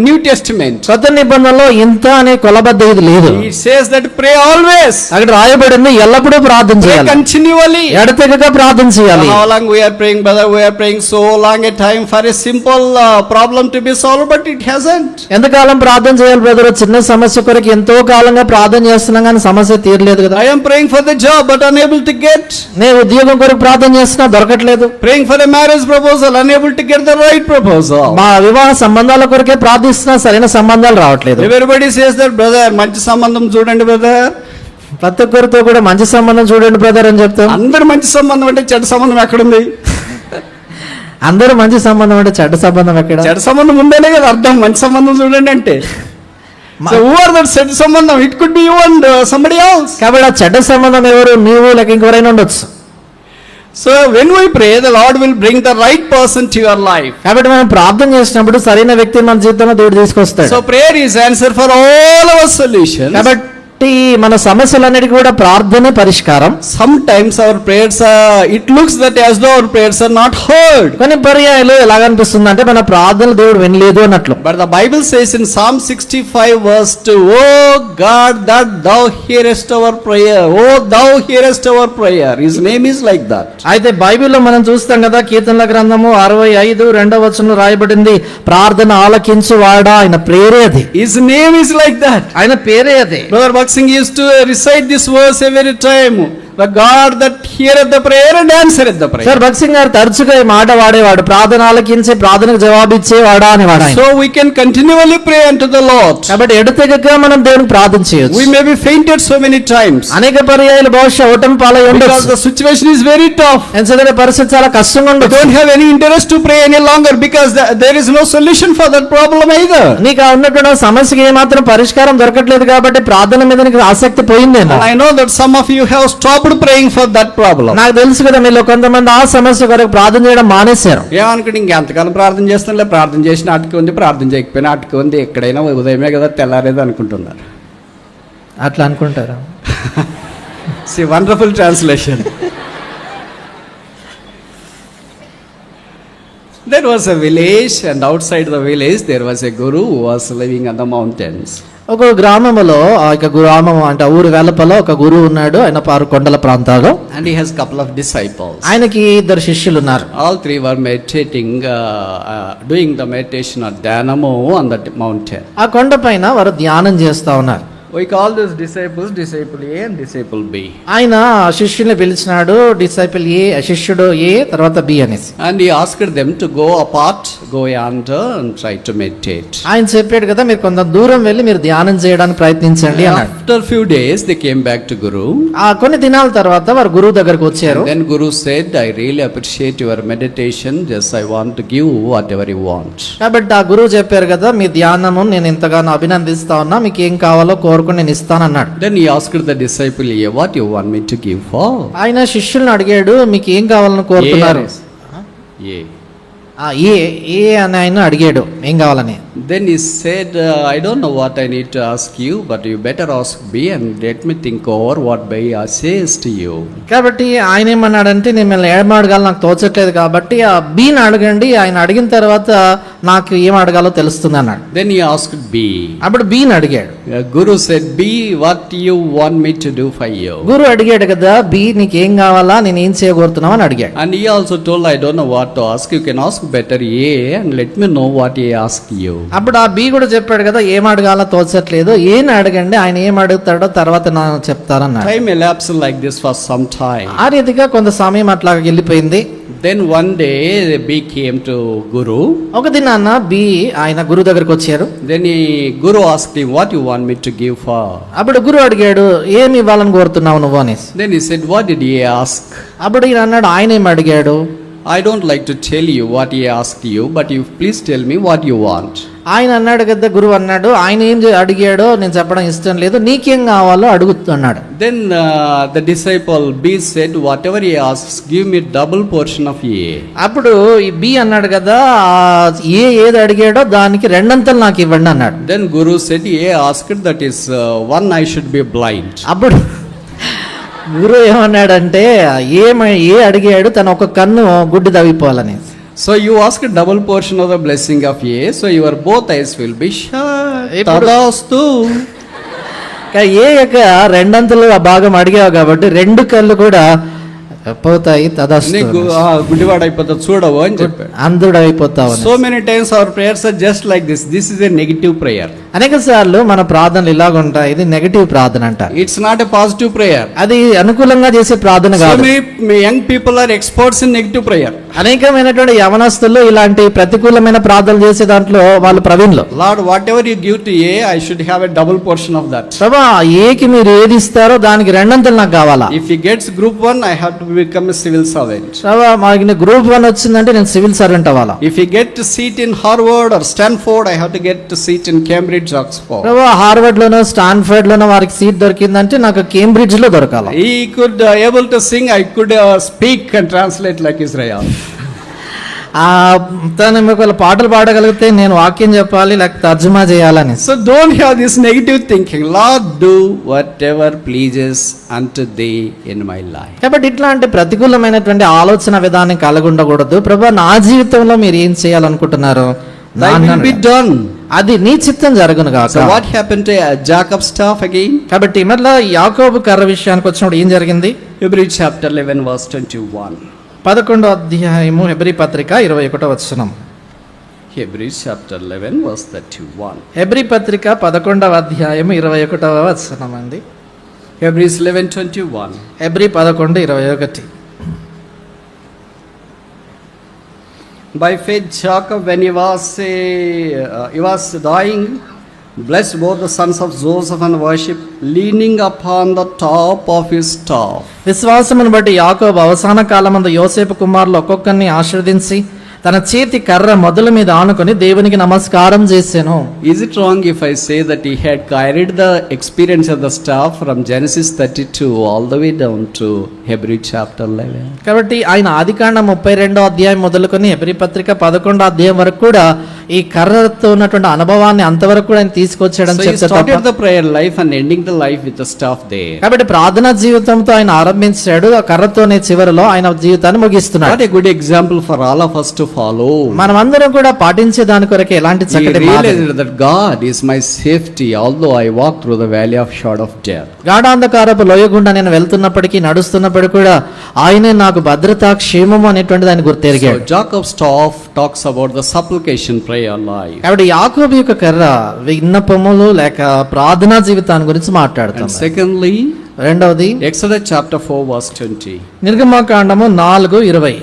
New Testament. కొత్త నిబంధనలో ఇంత అనే కొలబద్ద ఇది లేదు. It says that pray always. అక్కడ రాయబడింది ఎల్లప్పుడూ ప్రార్థన Pray చేయాలి, continually. ఎడతెగక ప్రార్థన చేయాలి. How long we are praying, brother? We are praying so long a time for a simple problem to be solved, but it hasn't. ఎంతకాలం ప్రార్థన చేయాలి బ్రదర్? చిన్న సమస్య కొరకు ఎంతో కాలంగా ప్రార్థన చేస్తున్నాం కానీ సమస్య తీరలేదు కదా. I am praying for the job but unable to get. నేను ఉద్యోగం కొరకు ప్రార్థన చేస్తున్నా దొరకట్లేదు. Praying for a marriage proposal, unable to get the right proposal. మా వివాహ సంబంధాల కొరకే ప్రార్థిస్తున్నా, సరైన సంబంధాలు రావట్లేదు. Everybody says that, brother, మంచి సంబంధం చూడండి brother. ప్రతి ఒక్కరితో కూడా మంచి సంబంధం చూడండి బ్రదర్ అని చెప్తాం. అందరు మంచి సంబంధం అంటే చెడ్డ సంబంధం ఎక్కడుంది? అందరూ మంచి సంబంధం అంటే చెడ్డ సంబంధం ఎక్కడ? చెడు సంబంధం ఉందనే కదా అర్థం, మంచి సంబంధం చూడండి అంటే. So who are that చెడు సంబంధం? It could be you and somebody else. కాబట్టి ఆ చెడ్డ సంబంధం ఎవరు? నీవు లేక ఇంకెవరైనా ఉండొచ్చు. So when we pray, the Lord will bring the right person to your life. కాబట్టి మనం ప్రార్థన చేసినప్పుడు సరైన వ్యక్తిని మన జీవితంలో దేవుడు తీసుకొస్తాడు. So prayer is answer for all our solutions. కాబట్టి మన సమస్యలన్నిటికీ కూడా ప్రార్థనే పరిష్కారం. Sometimes our prayers it looks that as though our prayers are not heard. కొన్ని పర్యాయాలు ఎలాగనిపిస్తుంది అంటే మన ప్రార్థనలు దేవుడు వినలేదు అన్నట్లు. But the Bible says in Psalm 65 verse 2, "Oh God, that thou hearest our prayer. Oh, thou hearest our prayer." His name is like that. అయితే బైబిల్లో మనం చూస్తాం కదా, కీర్తనల గ్రంథము 65:2 రాయబడింది, ప్రార్థన ఆలకించువాడా, ఆయన పేరే అది. His name is like that. ఆయన పేరే అదే. Brother Singh used to recite this verse every time. The God that heareth the prayer and answereth the prayer. Sir Bhakt Singh గారు తరచుగా ఈ మాట వాడేవాడు, ప్రార్థన ఆలకించే ప్రార్థనకు జవాబిచ్చేవాడా అనేవాడు. So we can continually pray unto the Lord. కాబట్టి ఎడతెగక మనం దేవునికి ప్రార్థన చేయొచ్చు. We may be fainted so many times. అనేక పర్యాయాలు బహుశా ఓటమి పాలై ఉండొచ్చు. Because the situation is very tough. ఎందుకంటే పరిస్థితి చాలా కష్టంగా We ఉండొచ్చు. don't have any interest to pray any longer because there is no solution for that problem either. నీకు ఉన్నటువంటి సమస్యకి ఏమాత్రం పరిష్కారం దొరకట్లేదు కాబట్టి ప్రార్థన మీద నీకు ఆసక్తి పోయిందేమో. And I know that some of you have stopped praying for that problem. నాకు తెలుసు కదా మీలో కొంతమంది ఆ సమస్య కొరకు ప్రార్థన చేయడం మానేశారు. ఏమనుకుంటే ఇంకెంతకాలం ప్రార్థన చేస్తానులే, ప్రార్థన చేసిన అటుకు ఉంది, ప్రార్థన చేయకపోయినా అటుకు ఉంది, ఎక్కడైనా ఉదయమే కదా తెల్లారేది అనుకుంటున్నారు. అట్లా అనుకుంటారా? See, wonderful translation. There was a village, and outside the village there was a guru who was living on the mountains. ఒక గ్రామంలో ఆ గ్రామం అంటే ఊరు వెలుపల ఒక గురువు ఉన్నాడు, ఆయన కొండల ప్రాంతాల్లో. And he has couple of disciples. ఆయనకి 2 శిష్యులు ఉన్నారు. All 3 were meditating, doing the meditation at Dhanamo on that mountain. ఆ కొండ పైన వారు ధ్యానం చేస్తా ఉన్నారు. We call these disciples disciple A and disciple B. ఆయన శిష్యుల్ని పిలిచినాడు, డిసైపుల్ ఏ, శిష్యుడు ఏ, తర్వాత బి అనేసి. And he asked them to go apart, go yonder and try to meditate. ఆయన చెప్పాడు కదా, మీరు కొంత దూరం వెళ్ళి మీరు ధ్యానం చేయడానికి ప్రయత్నించండి అన్నాడు. After few days they came back to Guru. ఆ కొన్ని దినాల తర్వాత వారు గురువు దగ్గరకు వచ్చారు. Then Guru said, "I really appreciate your meditation. Just I want to give whatever you want." కాబట్టి ఆ గురువు చెప్పారు కదా, మీ ధ్యానము నేను ఎంతగానో అభినందిస్తా ఉన్నా, మీకు ఏం కావాలో కోరుకుని నేను ఇస్తానన్నాడు. Then he asked the disciple, "Yeah, what you want me to give for?" ఆయన శిష్యుల్ని అడిగాడు, మీకు ఏం కావాలని కోరుతున్నారు? Yeah. ఏ అని ఆయన అడిగాడు, ఏం కావాలని. Then he said, "I don't know what I need to ask you, but you better ask B and let me think over what B says to you." కాబట్టి ఆయన ఏమన్నాడంటే, నేను మిమ్మల్ని ఏం అడగాలో నాకు తోచట్లేదు కాబట్టి ఆ బీని అడగండి, ఆయన అడిగిన తర్వాత నాకు ఏం అడగాలో తెలుస్తుంది అన్నాడు. Then he asked B. అప్పుడు బీని అడిగాడు. Guru said, "B, what you want me to do for you?" గురు అడిగాడు కదా, బి నీకేం కావాలా, నేను ఏం చేయగోరుతున్నావు అని అడిగాడు. And he also told, "I don't know what to ask. You can ask better A and let me know what he asked you." అప్పుడు ఆ బి కూడా చెప్పాడు కదా, ఏం అడగాలో తోచట్లేదు, ఏం అడగండి, ఆయన ఏం అడుగుతాడో తర్వాత నేను చెప్తానన్నాడు. Time elapsed like this for some time. ఆ రీతిగా కొంత సమయం అట్లా వెళ్ళిపోయింది. Then one day B came to Guru. ఒక దినాన బి ఆయన గురు దగ్గరకు వచ్చారు. Then Guru asked him, "What you want me to give for?" అప్పుడు గురు అడిగాడు, ఏమి ఇవ్వాలని కోరుతున్నావు నువ్వు అనేసి. Then he said, "What did he ask?" అప్పుడు ఈయన అన్నాడు, ఆయన ఏమి అడిగాడు? "I don't like to tell you what he asked you, but you please tell me what you want." ఆయన అన్నాడు కదా, గురువు అన్నాడు, ఆయన ఏం అడిగాడో నేను చెప్పడం ఇష్టం లేదు, నీకేం కావాలో అడుగుతున్నాడు. Then the disciple B said, "Whatever he asks, give me double portion of A." అప్పుడు ఈ బి అన్నాడు కదా, ఏది అడిగాడో దానికి రెండంతలు నాకు ఇవ్వండి అన్నాడు. Then Guru said, "A asked, that is one I should be blind." అప్పుడు గురు ఏమన్నాడంటే, ఏ అడిగాడు తన ఒక కన్ను గుడ్డి తవ్విపోవాలని. So you ask a double portion of the blessing of A, so your both eyes will be shut. ఇప్పుడు- Tadastu. ఏ యొక్క రెండంతలు ఆ భాగం అడిగావు కాబట్టి 2 కళ్ళు కూడా పోతాయి. నీకు గుడ్డివాడు అయిపోతావు చూడవు అని చెప్పాడు. అంధుడు అయిపోతావు. So many times our prayers are just like this. This is a negative prayer. అనేక సార్లు మన ప్రార్థనలు ఇలాగ ఉంటాయి. ఇది నెగటివ్ ప్రార్థన అంటారు. It's not a positive prayer. అది అనుకూలంగా చేసే ప్రార్థన So కాదు. many young people are experts in negative prayer. అనేకమైనటువంటి యవనస్తులు ఇలాంటి ప్రతికూలమైన ప్రార్థనలు చేసే దాంట్లో వాళ్ళు ప్రవీణులు. Lord, whatever you give to A, I should have a double portion of that. ప్రభా, ఏకి మీరు ఏది ఇస్తారో దానికి రెండంతలు నాకు కావాలా. If he gets group 1, I have to become a civil servant. ప్రభా మాకు గ్రూప్ 1 వచ్చిందంటే నేను సివిల్ సర్వెంట్ అవ్వాలా. If you get to seat in Harvard or Stanford, I have to get to seat in Cambridge, Oxford. ప్రభా Harvard లోనో Stanford లోనో వారికి seat దొరికిందంటే నాకు కేంబ్రిడ్జ్ లో దొరకాలి. He could able to sing, I could speak and translate like Israel. తను ఒకవేళ పాటలు పాడగలిగితే నేను వాక్యం చెప్పాలి లేకపోతే తర్జుమా చేయాలని. So don't have this negative thinking. Lord, do whatever pleases unto thee in my life. కాబట్టి ఇట్లాంటి ప్రతికూలమైనటువంటి ఆలోచన విధానం కలిగి ఉండకూడదు. ప్రభా నా జీవితంలో మీరు ఏం చేయాలనుకుంటున్నారు Thy will be done. అది నీ చిత్తం జరుగును గాక. So what happened to Jacob's staff again? కాబట్టి మళ్ళీ యాకోబు కర్ర విషయానికి వచ్చినప్పుడు ఏం జరిగింది? Hebrews chapter 11 verse 21. 11వ అధ్యాయము హెబ్రీ పత్రిక 21వ వచనం. Hebrews chapter 11 verse 31. హెబ్రీ పత్రిక 11వ అధ్యాయము 21వ వచనం అండి. Hebrews 11:21. Hebrew 11:21. By faith Jacob, when he was dying, blessed both the sons of Joseph and worship, leaning upon the top of his staff. విశ్వాసమును బట్టి యాకోబు అవసాన కాలమందు యోసేపు కుమారులు ఒక్కొక్కరిని ఆశీర్వదించి తన చేతి కర్ర మొదల మీద ఆనుకొని దేవునికి నమస్కారం చేసెను. Is it wrong if I say that he had carried the experience of the staff from Genesis 32 all the way down to Hebrews chapter 11? కాబట్టి ఆయన ఆదికాండం 32వ అధ్యాయం మొదలుకొని హెబ్రీ పత్రిక 11వ అధ్యాయం వరకు కూడా ఈ కర్రతో ఉన్నటువంటి అనుభవాన్ని అంతవరకు కూడా ఆయన తీసుకొచ్చాడని So he చెప్తే started తప్ప. the prayer life and ending the life with the staff there. కాబట్టి ప్రార్థనా జీవితంతో ఆయన ఆరంభించాడు, ఆ కర్రతోనే చివరిలో ఆయన జీవితాన్ని ముగిస్తున్నాడు. What a good example for all of us to follow. మనమందరం కూడా పాటించే దాని కొరకు ఎలాంటి He చక్కటి మాదిరి. realized that God is my safety although I walk through the valley of shadow of death. గాఢాంధకారపు లోయ గుండా నేను వెళ్తున్నప్పటికీ నడుస్తున్నప్పటికీ కూడా ఆయనే నాకు భద్రత క్షేమము అనేటువంటిది ఆయన So గుర్తెరిగాడు. Jacob's staff talks about the supplication prayer life. కాబట్టి యాకోబు యొక్క కర్ర విన్నపములు లేక ప్రార్థనా జీవితాన్ని గురించి And మాట్లాడుతాం. secondly, రెండవది Exodus chapter 4 verse 20. నిర్గమకాండము 4:20.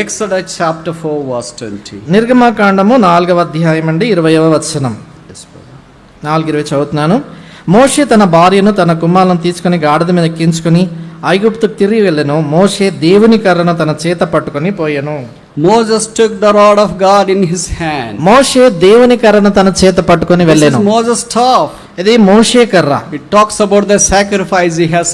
Exodus chapter 4 verse 20. నిర్గమకాండము 4వ అధ్యాయం అండి 20వ వచనం. 4:20 చదువుతున్నాను. మోషే తన భార్యను తన కుమారులను తీసుకుని గాడిద మీద ఎక్కించుకుని ఐగుప్తుకు తిరిగి వెళ్ళెను. మోషే దేవుని కర్రను తన చేత పట్టుకొని పోయెను. Moses took the rod of God in his hand. మోషే దేవుని కర్రను తన చేత పట్టుకొని This is వెళ్ళెను. Moses' staff. ఇది మోషే కర్ర. It talks about the sacrifice he has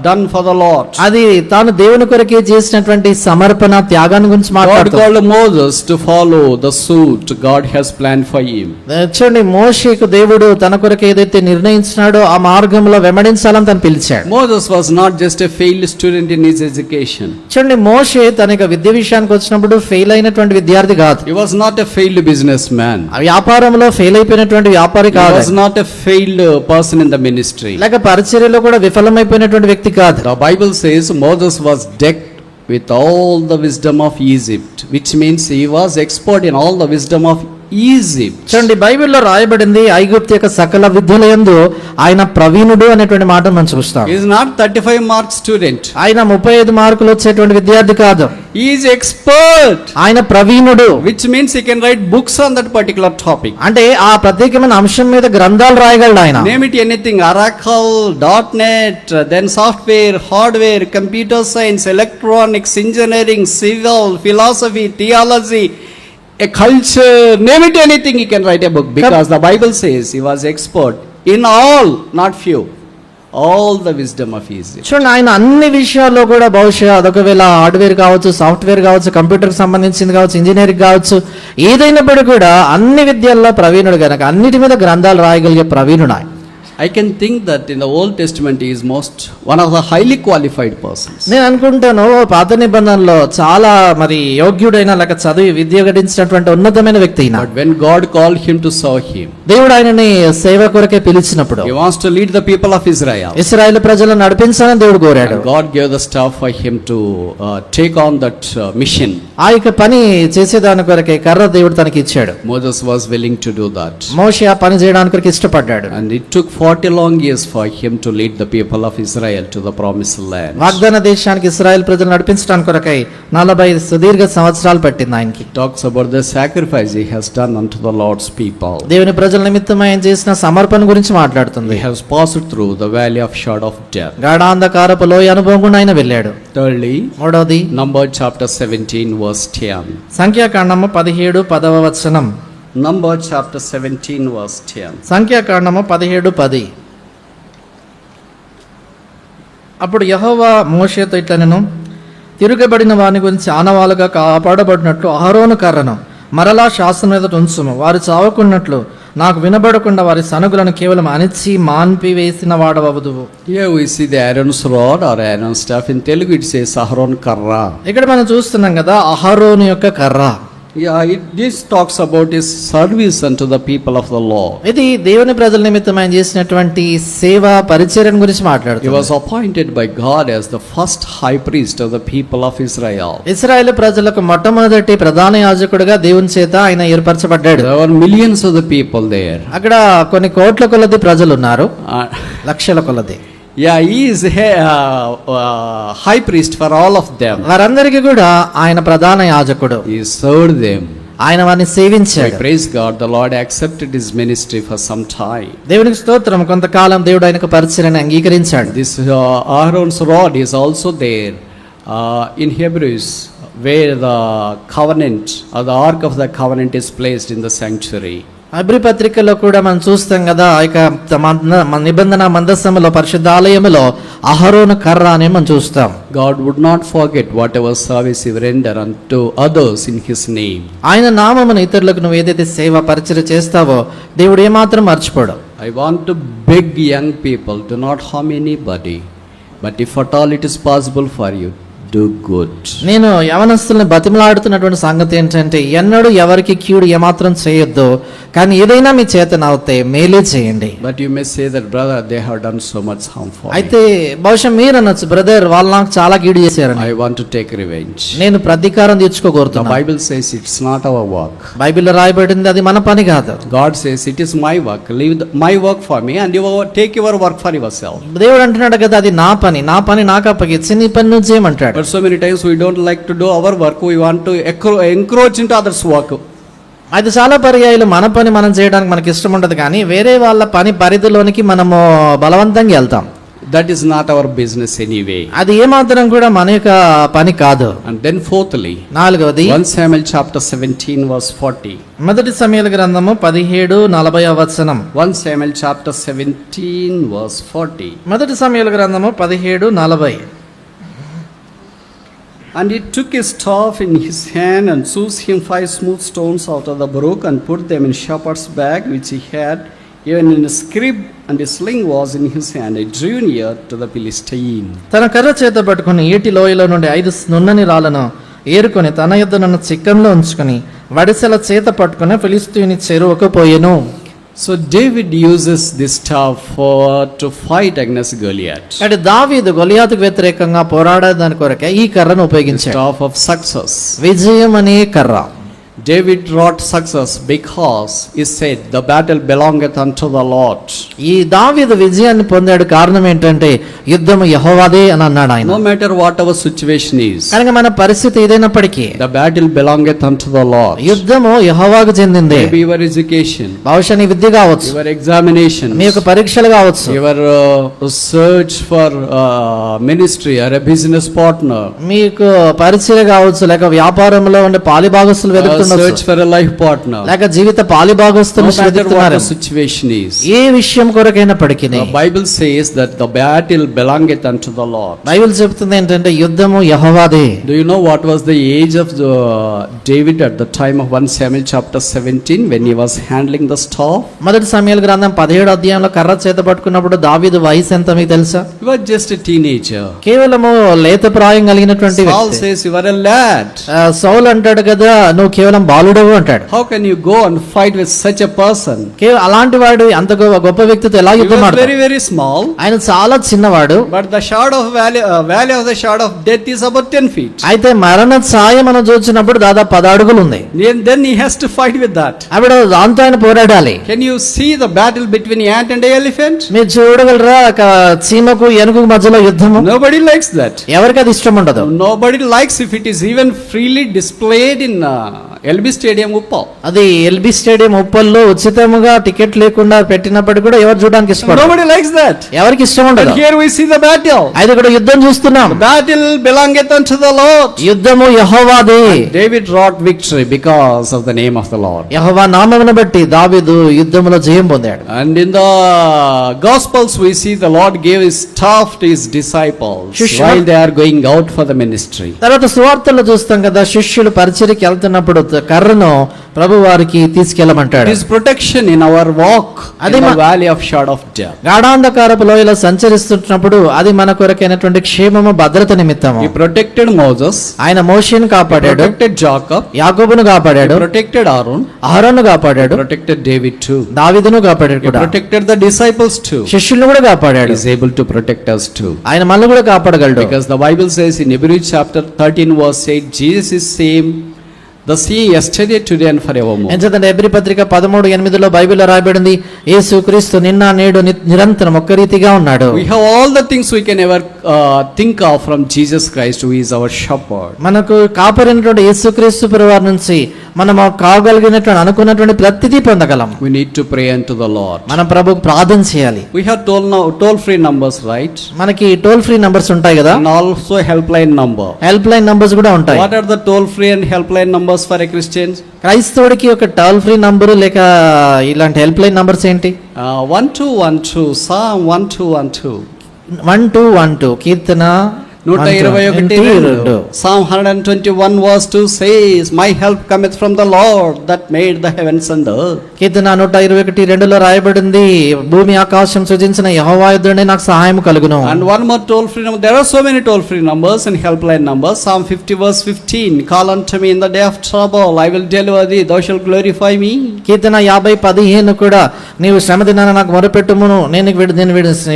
done for the Lord. అది తాను దేవుని కొరకే చేసినటువంటి సమర్పణ త్యాగాన్ని గురించి God మాట్లాడుతుంది. called Moses to follow the suit God has planned for him. చూడండి, మోషేకు దేవుడు తన కొరకు ఏదైతే నిర్ణయించినాడో ఆ మార్గంలో వెంబడించాలని తను పిలిచాడు. Moses was not just a failed student in his education. చూడండి, మోషే తన యొక్క విద్య విషయానికి వచ్చినప్పుడు ఫెయిల్ అయినటువంటి విద్యార్థి కాదు. He was not a failed businessman. ఆ వ్యాపారంలో ఫెయిల్ అయిపోయినటువంటి వ్యాపారి He కాదు. was not a failed person in the ministry. లేక పరిచర్యలో కూడా విఫలమైపోయినటువంటి వ్యక్తి కాదు. The Bible says Moses was decked with all the wisdom of Egypt, which means he was expert in all the wisdom of Egypt. చూడండి, బైబిల్లో రాయబడింది ఐగుప్తు యొక్క సకల విద్యలయందు ఆయన ప్రవీణుడు అనేటువంటి మాట మనం చూస్తాం. He is not 35 mark student. ఆయన 35 మార్కులు వచ్చేటువంటి విద్యార్థి కాదు. He is expert, ఆయన ప్రవీణుడు, which means he can write books on that particular topic. అంటే ఆ ప్రత్యేకమైన అంశం మీద గ్రంథాలు రాయగలడు ఆయన. Name it anything, Oracle, .NET, then software, hardware, computer science, electronics, engineering, civil, philosophy, theology, a culture, name it anything, he can write a book because the Bible says he was expert in all, not few, all the wisdom of Egypt. చూడండి, ఆయన అన్ని విషయాల్లో కూడా బహుశా అదొకవేళ hardware కావచ్చు, software కావచ్చు, కంప్యూటర్కి సంబంధించింది కావచ్చు, ఇంజనీరింగ్ కావచ్చు, ఏదైనప్పుడు కూడా అన్ని విద్యల్లో ప్రవీణుడు కనుక అన్నిటి మీద గ్రంథాలు రాయగలిగే ప్రవీణుడు ఆయన. I can think that in the Old Testament he is one of the highly qualified persons. నేను అనుకుంటాను పాత నిబంధనలో చాలా మరి యోగ్యుడైన లేక చదివి విద్య గడించినటువంటి ఉన్నతమైన వ్యక్తి అయినా But when God called him to serve him, దేవుడు ఆయనని సేవ కొరకే పిలిచినప్పుడు he wants to lead the people of Israel. ఇశ్రాయేలు ప్రజలను నడిపించాలని దేవుడు కోరాడు. And God gave the staff for him to take on that mission. ఆ యొక్క పని చేసేదాని కొరకే కర్ర దేవుడు తనకి ఇచ్చాడు. Moses was willing to do that. మోషే ఆ పని చేయడానికి కొరకు ఇష్టపడ్డాడు. And it took 40 40 long years for him to lead the people of Israel to the promised land. వాగ్దాన దేశానికి ఇశ్రాయేల్ ప్రజలు నడిపించడానికి కొరకై 40 సుదీర్ఘ సంవత్సరాలు పట్టింది ఆయనకి. Talks about the sacrifice he has done unto the Lord's people. దేవుని ప్రజల నిమిత్తం ఆయన చేసిన సమర్పణ గురించి మాట్లాడుతుంది. He has passed through the valley of shadow of death. గాఢాంధకారపు లోయ అనుభవం గుండా ఆయన వెళ్ళాడు. Thirdly, మూడవది Numbers chapter 17 verse 10. సంఖ్యాకాండము 17:10 వచనం. Numbers chapter 17 verse 10. సంఖ్యాకాండము 17:10. అప్పుడు యెహోవా మోషేతో ఇట్లనెను, తిరుగబడిన వాని గురించి ఆనవాలుగా కాపాడబడినట్లు అహరోను కర్రను మరలా శాసనం ఎదుట ఉంచుము. వారు చావకున్నట్లు నాకు వినబడకుండా వారి సనుగులను కేవలం అణిచి మాన్పివేసిన వాడవదువు. Here we see the Aaron's rod or Aaron's staff. In Telugu it says Aharon Karra. ఇక్కడ మనం చూస్తున్నాం కదా అహరోను యొక్క కర్ర. Yeah, this talks about his service unto the people of the law. ఇది దేవుని ప్రజల నిమిత్తం ఆయన చేసినటువంటి సేవ పరిచర్య గురించి He మాట్లాడుతుంది. was appointed by God as the first high priest of the people of Israel. ఇశ్రాయేలు ప్రజలకు మొట్టమొదటి ప్రధాన యాజకుడిగా దేవుని చేత ఆయన ఏర్పరచబడ్డాడు. There were millions of the people there. అక్కడ కొన్ని కోట్ల కొలది ప్రజలు ఉన్నారు, Uh, లక్షల కొలది. yeah, he is high priest for all of them. వారందరికీ కూడా ఆయన ప్రధాన యాజకుడు. He served them. ఆయన వారిని I సేవించాడు. praise God, the Lord accepted his ministry for some time. దేవునికి స్తోత్రం, కొంతకాలం దేవుడు ఆయనకు పరిచర్యను అంగీకరించాడు. This Aaron's rod is also there in Hebrews, where the covenant or the ark of the covenant is placed in the sanctuary. అబ్రి పత్రికలో కూడా మనం చూస్తాం కదా, ఇక నిబంధన మందసములో పరిశుద్ధాలయములో అహరోను కర్ర అని మనం చూస్తాం. God would not forget whatever service you render unto others in his name. ఆయన నామమున ఇతరులకు నువ్వు ఏదైతే సేవ పరిచర్య చేస్తావో దేవుడు ఏమాత్రం మర్చిపోడు. I want to beg young people, do not harm anybody, but if at all it is possible for you, do good. నేను యవనస్తుల్ని బతిమలాడుతున్నటువంటి సంగతి ఏంటంటే, ఎన్నడూ ఎవరికి కీడు ఏమాత్రం చేయొద్దు, కానీ ఏదైనా మీ చేతనవుతే మేలే చేయండి. But you may say that, brother, they have done so much harm for me. అయితే బహుశా మీరు అనొచ్చు, బ్రదర్ వాళ్ళు నాకు చాలా కీడు చేశారని. I want to take revenge. నేను ప్రతీకారం The తీర్చుకోగోరుతున్నా. Bible says it's not our work. బైబిల్లో రాయబడింది అది మన పని కాదు. God says it is my work. Leave my work for me and you take your work for yourself. దేవుడు అంటున్నాడు కదా, అది నా పని నాకు అప్పగించి నీ పని నువ్వు చేయమంటాడు. But so many times we don't like to do our work. We want to encroach into others' work. అది చాలా పర్యాయాలు మన పని మనం చేయడానికి మనకి ఇష్టం ఉండదు, కానీ వేరే వాళ్ళ పని పరిధిలోనికి మనము బలవంతంగా వెళ్తాం. That is not our business anyway. అది ఏమాత్రం కూడా మన యొక్క పని కాదు. And then fourthly, నాలుగవది 1 Samuel chapter 17 verse 40. మొదటి సమూయేలు గ్రంథము 17:40 వచనం. 1 Samuel chapter 17 verse 40. మొదటి సమూయేలు గ్రంథము 17:40. And he took his staff in his hand and chose him 5 smooth stones out of the brook and put them in shepherd's bag which he had, even in a scrip, and his sling was in his hand. He drew near to the Philistine. తన కర్ర చేత పట్టుకుని ఏటి లోయలో నుండి 5 నున్నని రాళ్లను ఏరుకొని తన యొద్దనున్న చిక్కంలో ఉంచుకొని వడిసెల చేత పట్టుకుని ఫిలిష్తీయుని చెరువుకు పోయెను. So David uses this staff to fight against Goliath. అంటే దావీదు గొలియాతుకు వ్యతిరేకంగా పోరాడడానికి కొరకే ఈ కర్రను ఉపయోగించాడు. Staff of success. విజయం అనే కర్ర. David wrought success because he said, the battle belongeth unto the Lord. ఈ దావీదు విజయాన్ని పొందాడు కారణం ఏంటంటే యుద్ధము యెహోవాదే అని అన్నాడు ఆయన. No matter what our situation is, కనుక మన పరిస్థితి ఏదైనప్పటికీ the battle belongeth unto the Lord. యుద్ధము యెహోవాకు చెందిందే. Maybe your education, బహుశా నీ విద్య కావచ్చు, your examinations, మీ యొక్క పరీక్షలు కావచ్చు, your search for ministry or a business partner, మీకు పరిచయం కావచ్చు, లేక వ్యాపారంలో ఉండే పాలిభాగస్తులు వెతుకుతుండొచ్చు, search for a life partner. లేక జీవిత పాలిభాగస్తులు No matter what వెతుకుతున్నారు. the situation is, ఏ విషయం కొరకైనప్పటికీ the Bible says that the battle belongeth unto the Lord. Bible చెప్తుంది ఏంటంటే యుద్ధము యెహోవాదే. Do you know what was the age of David at the time of 1 Samuel chapter 17 when he was handling the staff? మొదటి సమూయేలు గ్రంథం 17వ అధ్యాయంలో కర్ర చేత పట్టుకున్నప్పుడు దావీదు వయసు ఎంత మీకు తెలుసా? He was just a teenager. కేవలము లేత ప్రాయం కలిగినటువంటి Saul వ్యక్తి. says, you are a lad. సౌలు అంటాడు కదా, నువ్వు కేవలం కేవలం బాలుడవు అంటాడు. How can you go and fight with such a person? అలాంటి వాడు అంత గొప్ప వ్యక్తితో ఎలా He యుద్ధం was ఆడతాడు? very, very small. ఆయన చాలా చిన్నవాడు. But the valley of the shadow of death is about 10 feet. అయితే మరణ ఛాయ మనం చూసినప్పుడు దాదాపు 10 అడుగులు ఉంది. Then he has to fight with that. అప్పుడు దాంతో ఆయన పోరాడాలి. Can you see the battle between ant and elephant? మీరు చూడగలరా ఒక చీమకు ఏనుగు మధ్యలో యుద్ధము? Nobody likes that. ఎవరికి అది ఇష్టం ఉండదు. Nobody likes if it is even freely displayed in LB Stadium Uppal. అది ఎల్బీ స్టేడియం ఉప్పల్లో ఉచితముగా టికెట్ లేకుండా పెట్టినప్పటికీ కూడా ఎవరు చూడడానికి ఇష్టపడరు. Nobody likes that. ఎవరికి ఇష్టం ఉండదు. But here we see the battle. అయితే కూడా యుద్ధం చూస్తున్నాం. The battle belongeth unto the Lord. యుద్ధము యెహోవాది. David wrought victory because of the name of the Lord. యెహోవా నామమును బట్టి దావీదు యుద్ధములో జయం పొందాడు. And in the Gospels we see the Lord gave his staff to his disciples Shishya. while they are going out for the ministry. తర్వాత సువార్తల్లో చూస్తాం కదా, శిష్యులు పరిచర్యకి వెళ్తున్నప్పుడు కర్రను ప్రభు వారికి తీసుకెళ్ళమంటాడు. It is protection in our walk in the valley of shadow of death. గాఢాంధకారపు లోయలో సంచరిస్తున్నప్పుడు అది మన కొరకైనటువంటి క్షేమము భద్రత నిమిత్తము. He protected Moses. ఆయన మోషేను కాపాడాడు. Protected Jacob. యాకోబును కాపాడాడు. Protected Aaron. అహరోను కాపాడాడు. Protected David too. దావీదును కాపాడాడు కూడా. Protected the disciples too. శిష్యులను కూడా కాపాడాడు. He is able to protect us too. ఆయన మనల్ని కూడా కాపాడగలడు. Because the Bible says in Hebrews chapter 13 verse 8, Jesus is same the same yesterday, today and forevermore. ఎంచేతంటే హెబ్రీ పత్రిక 13:8లో బైబిల్లో రాయబడింది, యేసుక్రీస్తు నిన్న నేడు నిరంతరం ఒక్క రీతిగా ఉన్నాడు. We have all the things we can ever think of from Jesus Christ who is our shepherd. మనకు కాపరినటువంటి యేసుక్రీస్తు ప్రభువారి నుంచి మనం కాగలిగినటువంటి అనుకున్నటువంటి ప్రతిదీ పొందగలం. We need to pray unto the Lord. మనం ప్రభువుకు ప్రార్థన చేయాలి. We have toll free numbers, right? మనకి టోల్ ఫ్రీ నంబర్స్ ఉంటాయి కదా, And also helpline number. Help line numbers కూడా ఉంటాయి. What are the toll free and helpline numbers for a Christian? క్రైస్తవుడికి ఒక టోల్ ఫ్రీ నంబరు లేక ఇలాంటి హెల్ప్ లైన్ నంబర్స్ ఏంటి? 1212 Psalm 1212 1212 Keerthana 121 Psalm 121 verse 2 says, my help cometh from the Lord that made the heavens and the earth. కీర్తన 121:2లో రాయబడింది, భూమి ఆకాశం సృజించిన యెహోవా యొద్దనే నాకు సహాయం కలుగును. And one more toll free number. There are so many toll free numbers and helpline numbers. Psalm 50 verse 15, call unto me in the day of trouble, I will deliver thee, thou shalt glorify me. కీర్తన 50:15 కూడా, నీవు శ్రమ దినాన నాకు మొరపెట్టుమును, నేను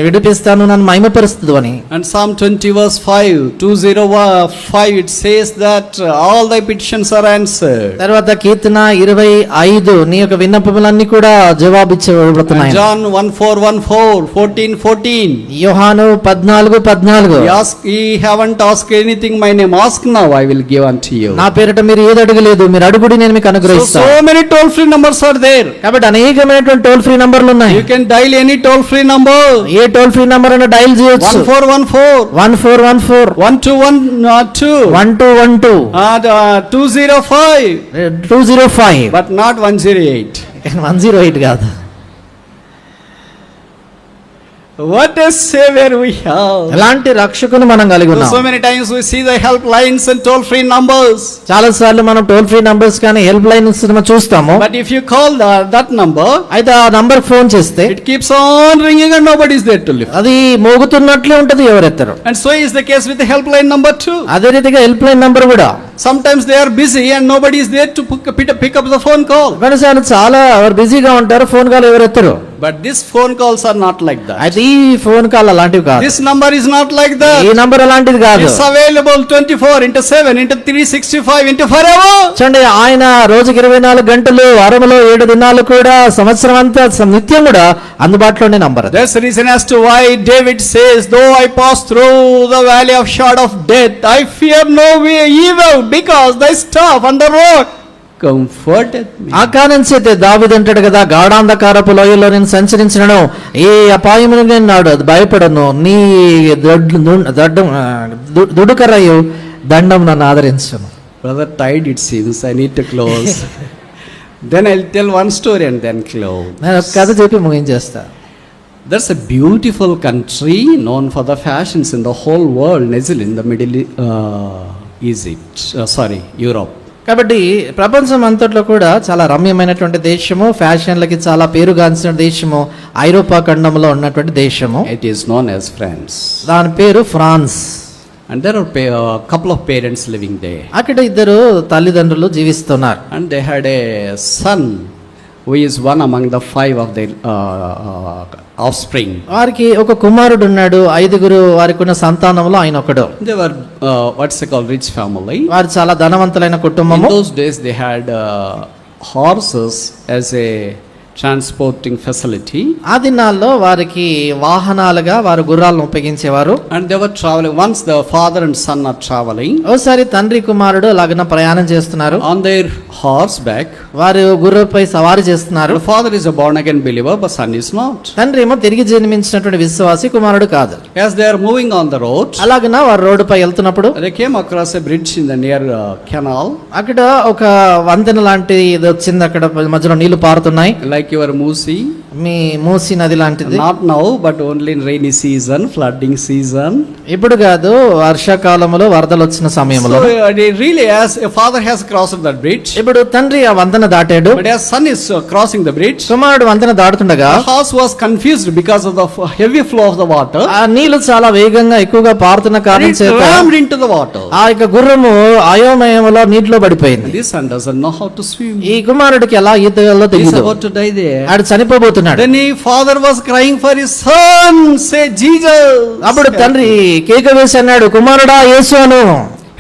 విడిపిస్తాను, నన్ను మహిమపరుస్తుదు అని. And Psalm 20 verse 205 it says that all thy petitions are answered. తర్వాత కీర్తన 25, నీ యొక్క విన్నపములన్నీ కూడా జవాబిచ్చబడుతున్నాయి. John 14:14 యోహాను 14:14 ye haven't asked anything my name, ask now, I will give unto you. నా పేరిట మీరు ఏది అడగలేదు, మీరు అడుగుడి నేను మీకు అనుగ్రహిస్తాను. So many toll free numbers are there. కాబట్టి అనేకమైనటువంటి టోల్ ఫ్రీ నంబర్లు ఉన్నాయి. You can dial any toll free number. A toll free number అయినా డయల్ చేయొచ్చు. 1414 1212 1212 205 but not 108. 108 కాదు. What a savior we have. ఎలాంటి రక్షకుని మనం కలిగి ఉన్నాం. So many times we see the help lines and toll free numbers. చాలా సార్లు మనం టోల్ ఫ్రీ నంబర్స్ కానీ హెల్ప్ లైన్స్ చూస్తాము. But if you call that number, అయితే ఆ నంబర్ ఫోన్ చేస్తే it keeps on ringing and nobody is there to lift. అది మోగుతున్నట్లే ఉంటది, ఎవరెత్తరు. And so is the case with the helpline number too. అదే రీతిగా help line number కూడా sometimes they are busy and nobody is there to pick up the phone call. కొన్నిసార్లు చాలా బిజీగా ఉంటారు, phone call ఎవరెత్తరు. But these phone calls are not like that. అయితే ఈ ఫోన్ కాల్ అలాంటివి కాదు. This number is not like that. ఈ నంబర్ అలాంటిది కాదు. It's available 24/7/365 forever. చూడండి, ఆయన రోజుకి 24 గంటలు, వారంలో 7 దినాలు కూడా, సంవత్సరం అంతా నిత్యం కూడా అందుబాటులోనే number. That's the reason as to why David says, though I pass through the valley of shadow of death, I fear no evil, because thy staff and the rod comforted me. ఆ కారణం చేతే దావీదు అంటాడు కదా, గాఢాంధకారపు లోయలో నేను సంచరించినను ఏ అపాయమును నేను భయపడను, నీ దుడుకరయు దండం నన్ను ఆదరించును. Brother tired it seems, I need to close. Then I'll tell one story and then close. నేను ఒక కథ చెప్పి ముగించేస్తా. There's a beautiful country known for the fashions in the whole world, nestled in the Europe. కాబట్టి ప్రపంచం అంతట్లో కూడా చాలా రమ్యమైనటువంటి దేశము, ఫ్యాషన్లకి చాలా పేరుగాంచిన దేశము, ఐరోపా ఖండంలో ఉన్నటువంటి దేశము. It is known as France. దాని పేరు France. And there are a couple of parents living there. అక్కడ ఇద్దరు తల్లిదండ్రులు జీవిస్తున్నారు. And they had a son who is one among the 5 of their offspring. వారికి ఒక కుమారుడు ఉన్నాడు. 5 వారికి ఉన్న సంతానంలో ఆయన ఒకడు. They were what's it called, rich family. వారు చాలా ధనవంతులైన In కుటుంబము. those days they had horses as a transporting facility. ఆ దినాల్లో వారికి వాహనాలుగా వారు గుర్రాలను ఉపయోగించేవారు. And they were traveling. Once the father and son are traveling ఓసారి తండ్రి కుమారుడు అలాగన ప్రయాణం చేస్తున్నారు. on their horseback, వారు గుర్రపై సవారీ చేస్తున్నారు. the father is a born again believer but son is not. తండ్రి ఏమో తిరిగి జన్మించినటువంటి విశ్వాసి, కుమారుడు కాదు. As they are moving on the road, అలాగన వారు రోడ్డుపై వెళ్తున్నప్పుడు they came across a bridge in the near canal, అక్కడ ఒక వంతెన లాంటి ఇది వచ్చింది. అక్కడ మధ్యలో నీళ్లు పారుతున్నాయి. like your Musi. మీ మూసీ నది లాంటిది. Not now, but only in rainy season, flooding season. ఇప్పుడు కాదు, వర్షాకాలంలో వరదలు వచ్చిన సమయంలో. So they really, as a father has crossed that bridge, ఇప్పుడు తండ్రి ఆ వంతెన దాటాడు. but as son is crossing the bridge, కుమారుడు వంతెన దాటుతుండగా the horse was confused because of the heavy flow of the water. ఆ నీళ్లు చాలా వేగంగా ఎక్కువగా పారుతున్న కారణం It చేత rammed into the water. ఆ యొక్క గుర్రము అయోమయంలో నీటిలో పడిపోయింది. This son doesn't know how to swim. ఈ కుమారుడికి ఎలా ఈతలో He's తెలియదు. about to die there. ఆడు చనిపోబోతున్నాడు. Then his father was crying for his son. Say, Jesus, అప్పుడు తండ్రి కేక వేసి అన్నాడు, కుమారుడా యేసు అను,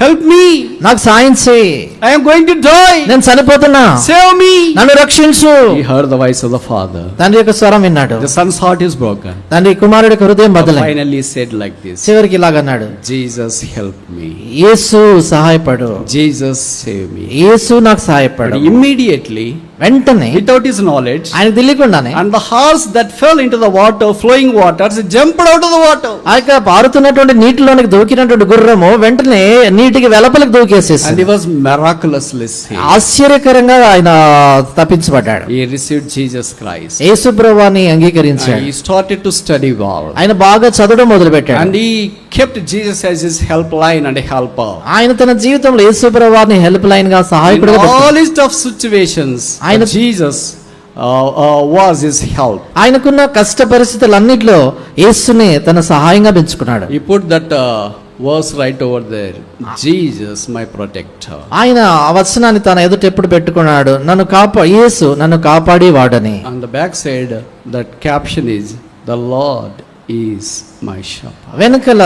help me. నాకు సాయం చేయి, I am going to die. నేను చనిపోతున్నా, Save me. నన్ను రక్షించు. He heard the voice of the father. తండ్రి యొక్క స్వరం విన్నాడు. The son's heart is broken. తండ్రి కుమారుడి హృదయం బదలైంది. Finally said like this, చివరికి ఇలాగన్నాడు, Jesus, help me. యేసు సహాయపడు, Jesus, save me. యేసు నాకు సహాయపడు. But immediately, వెంటనే without his knowledge, ఆయనకు తెలియకుండానే and the horse that fell into the water, flowing waters, jumped out of the water. ఆ యొక్క పారుతున్నటువంటి నీటిలోనికి దూకినటువంటి గుర్రము వెంటనే నీటికి వెలపలకు And దూకేసేసింది. he was miraculously saved. ఆశ్చర్యకరంగా ఆయన తప్పించబడ్డాడు. He received Jesus Christ. యేసు ప్రభువుని And అంగీకరించాడు. he started to study well. ఆయన బాగా చదవడం మొదలు పెట్టాడు. And he kept Jesus as his helpline and a helper. ఆయన తన జీవితంలో యేసు ప్రభువుని హెల్ప్ లైన్ గా In సహాయకుడిగా all పెట్టుకున్నాడు. his tough situations, Jesus was his help. ఆయనకున్న కష్ట పరిస్థితులన్నిటిలో యేసునే తన సహాయంగా పెంచుకున్నాడు. He put that verse right over there. Jesus, my protector. ఆయన ఆ వచనాన్ని తన ఎదుట ఎప్పుడు పెట్టుకున్నాడు, యేసు నన్ను కాపాడేవాడని. On the back side, that caption is, the Lord is my shepherd. వెనకల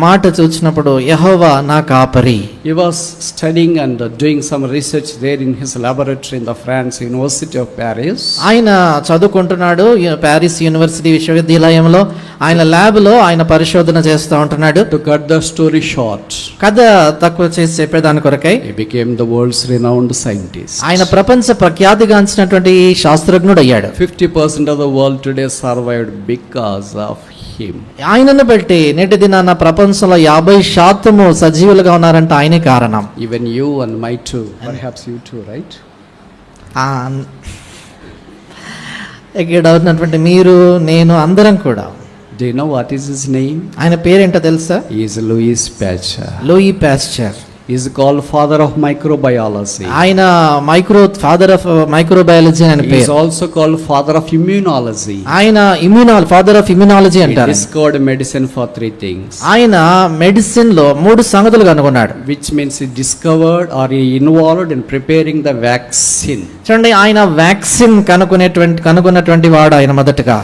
మాట చూసినప్పుడు యెహోవా నా కాపరి. He was studying and doing some research there in his laboratory in the France University of Paris. ఆయన చదువుకుంటున్నాడు ప్యారిస్ యూనివర్సిటీ విశ్వవిద్యాలయంలో. ఆయన lab లో ఆయన పరిశోధన చేస్తూ ఉంటున్నాడు. To cut the story short, కథ తక్కువ చేసి చెప్పేదాని కొరకై he became the world's renowned scientist. ఆయన ప్రపంచ ప్రఖ్యాతిగాంచినటువంటి శాస్త్రజ్ఞుడు అయ్యాడు. 50% of the world today survived because of him. ఆయనను బట్టి నేటి దినాన ప్రపంచంలో 50% సజీవులుగా ఉన్నారంటే ఆయనే కారణం. Even you and my too, perhaps you too, right? ఇక్కడ ఉన్నటువంటి మీరు, నేను, అందరం కూడా. Do you know what is his name? ఆయన పేరేంటో తెలుసా? He is Louis Pasteur. Louis Pasteur. He is called father of microbiology. ఆయన ఫాదర్ ఆఫ్ మైక్రోబయాలజీ అని He is పేరు. also called father of immunology. ఆయన ఫాదర్ ఆఫ్ ఇమ్యూనాలజీ He అంటారు. discovered medicine for 3 things. ఆయన medicine లో 3 సంగతులు కనుగొన్నాడు. Which means he discovered or he involved in preparing the vaccine. చూడండి, ఆయన వ్యాక్సిన్ కనుగొన్నటువంటి వాడు ఆయన మొదటగా.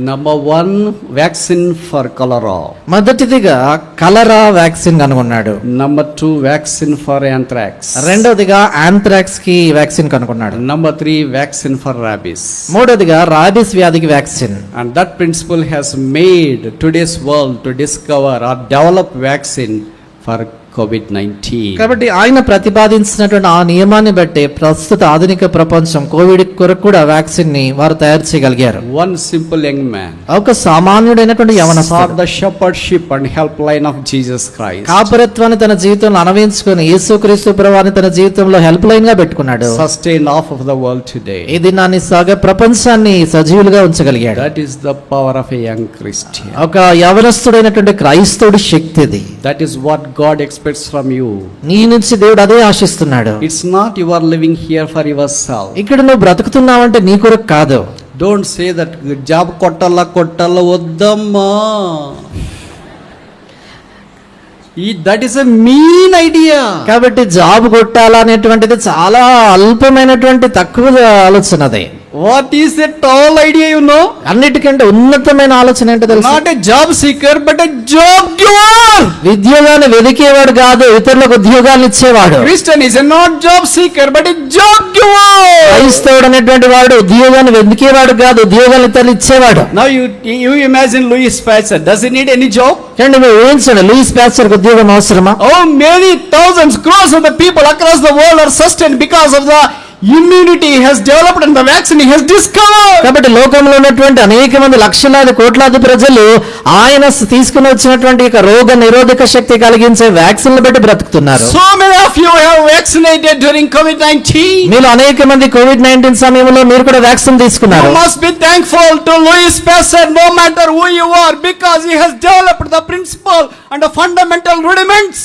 Number 1, vaccine for cholera. మొదటిదిగా కలరా వ్యాక్సిన్ కనుగొన్నాడు. Number 2, vaccine for anthrax. రెండోదిగా ఆంథ్రాక్స్ కి వ్యాక్సిన్ కనుగొన్నాడు. Number 3, vaccine for rabies. మూడోదిగా రాబిస్ వ్యాధికి vaccine. And that principle has made today's world to discover or develop vaccine for COVID-19. కాబట్టి ఆయన ప్రతిపాదించినటువంటి ఆ నియమాన్ని బట్టి ప్రస్తుత ఆధునిక ప్రపంచం కోవిడ్ కొరకు కూడా వ్యాక్సిన్ ని వారు తయారు చేయగలిగారు. One simple young man ఒక సామాన్యుడైనటువంటి sought యవనస్తుడు the shepherdship and helpline of Jesus Christ. కాపరత్వాన్ని తన జీవితంలో అనవేయించుకొని యేసుక్రీస్తు ప్రభువుని తన జీవితంలో హెల్ప్ లైన్ గా పెట్టుకున్నాడు. Sustain half of the world today. ఈ దినాన్ని ప్రపంచాన్ని సజీవులుగా ఉంచగలిగాడు. That is the power of a young Christian. ఒక యవనస్తుడైనటువంటి క్రైస్తవుడి శక్తిది. That is what God expects from you. నీ నుంచి దేవుడు అదే ఆశిస్తున్నాడు. It's not you are living here for yourself. ఇక్కడ నువ్వు బ్రతుకుతున్నావంటే నీ కొరకు కాదు. Don't say that job కొట్టాల వద్దమ్మా. That is a mean idea. కాబట్టి జాబ్ కొట్టాలనేటువంటిది చాలా అల్పమైనటువంటి తక్కువ ఆలోచన అది. What is the tall idea, you know? అన్నిటికంటే ఉన్నతమైన ఆలోచన ఏంటో తెలుసు? Not a job seeker, but a job giver. ఉద్యోగాన్ని వెదికేవాడు కాదు, ఇతరులకు ఉద్యోగాలు ఇచ్చేవాడు. Christian is a not job seeker, but a job giver. క్రైస్తవుడు అనేటువంటి వాడు ఉద్యోగాన్ని వెదికేవాడు కాదు, ఉద్యోగాలు ఇతరులు ఇచ్చేవాడు. Now you imagine Louis Pasteur. Does he need any job? చూడండి, మీరు ఊహించండి, లూయిస్ పాస్టర్కి ఉద్యోగం అవసరమా? Oh, many thousands, crores of the people across the world are sustained because of the immunity he has developed and the vaccine he has discovered. కాబట్టి లోకంలో ఉన్నటువంటి అనేక మంది లక్షలాది కోట్లాది ప్రజలు ఆయన తీసుకుని వచ్చినటువంటి రోగ నిరోధక శక్తి కలిగించే వ్యాక్సిన్లు బట్టి బ్రతుకుతున్నారు. So many of you have vaccinated during COVID-19. మీరు అనేక మంది కోవిడ్-19 సమయంలో మీరు కూడా వ్యాక్సిన్ తీసుకున్నారు. You must be thankful to Louis Pasteur no matter who you are, because he has developed the principle and the fundamental rudiments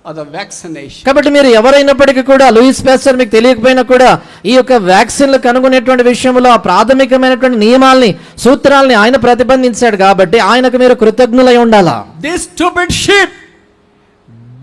of the vaccination. కాబట్టి మీరు ఎవరైనప్పటికీ కూడా లూయిస్ పాస్టర్ మీకు తెలియకపోయినా కూడా ఈ యొక్క వ్యాక్సిన్లు కనుగొనేటువంటి విషయంలో ఆ ప్రాథమికమైనటువంటి నియమాల్ని సూత్రాల్ని ఆయన ప్రతిబంధించాడు కాబట్టి ఆయనకు మీరు కృతజ్ఞులై ఉండాలా. This stupid sheep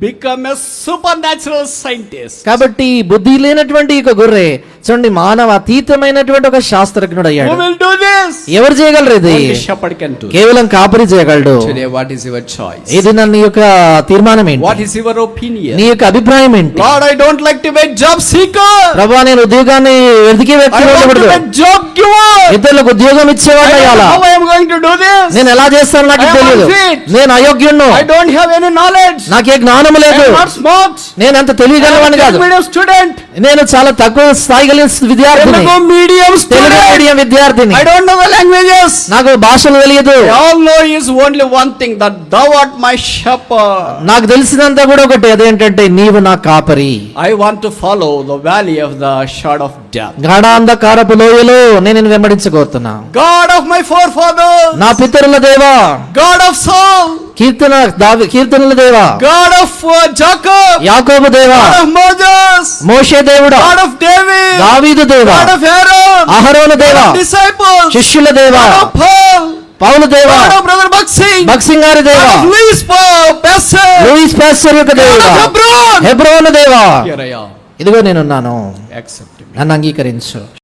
become a supernatural scientist. కాబట్టి బుద్ధి లేనటువంటి ఈ గొర్రె చూడండి మానవ అతీతమైనటువంటి ఒక శాస్త్రజ్ఞుడు Who అయ్యాడు. will do this? ఎవరు చేయగలరు ఇది? Only shepherd can do. కేవలం కాపరి చేయగలడు. Today, what is your choice? ఇది నీ యొక్క తీర్మానం ఏంటి? What is your opinion? నీ యొక్క అభిప్రాయం ఏంటి? Lord, I don't like to be a job seeker. ప్రభువా, నేను ఉద్యోగాన్ని వెతికే I వ్యక్తి want to ఉండకూడదు. be a job giver. ఇతరులకు ఉద్యోగం I ఇచ్చేవాడు don't know అయ్యాలా. how I am going to do this. నేను ఎలా చేస్తాను నాకు I am తెలియదు. unfit. నేను అయోగ్యుణ్ణు. I don't have any knowledge. నాకే జ్ఞానం I లేదు. am not smart. నేను అంత I తెలియగలవాని am కాదు. a medium student. నేను చాలా తక్కువ స్థాయి కలిగిన విద్యార్థిని. Telugu medium Telugu student. Medium విద్యార్థిని. I don't know the languages. నాకు భాషలు తెలియదు. I all know is only one thing, that thou art my shepherd. నాకు తెలిసినంత కూడా ఒకటి, అదేంటంటే నీవు నా కాపరి. I want to follow the valley of the shadow of death. గాఢాంధకారపు లోయలో నేను నిన్ను వెంబడించబోతున్నా. God of my forefathers. నా పితరుల దేవా, God of Saul. కీర్తనల దేవా, God of Jacob. యాకోబు దేవా, God of Moses. మోషే దేవుడా, God of David. దావీదు దేవా, God of Aaron. అహరోను God దేవా, of disciples. శిష్యుల దేవా, God of Paul. పౌలు దేవా, God of Brother Baksing. భక్సింగ్ గారి దేవా, God of Louis Pasteur. Louis Pasteur యొక్క God దేవుడా, of Hebron. హెబ్రోను దేవా, Here I am. ఇదిగో నేనున్నాను, Accept me. నన్ను అంగీకరించు.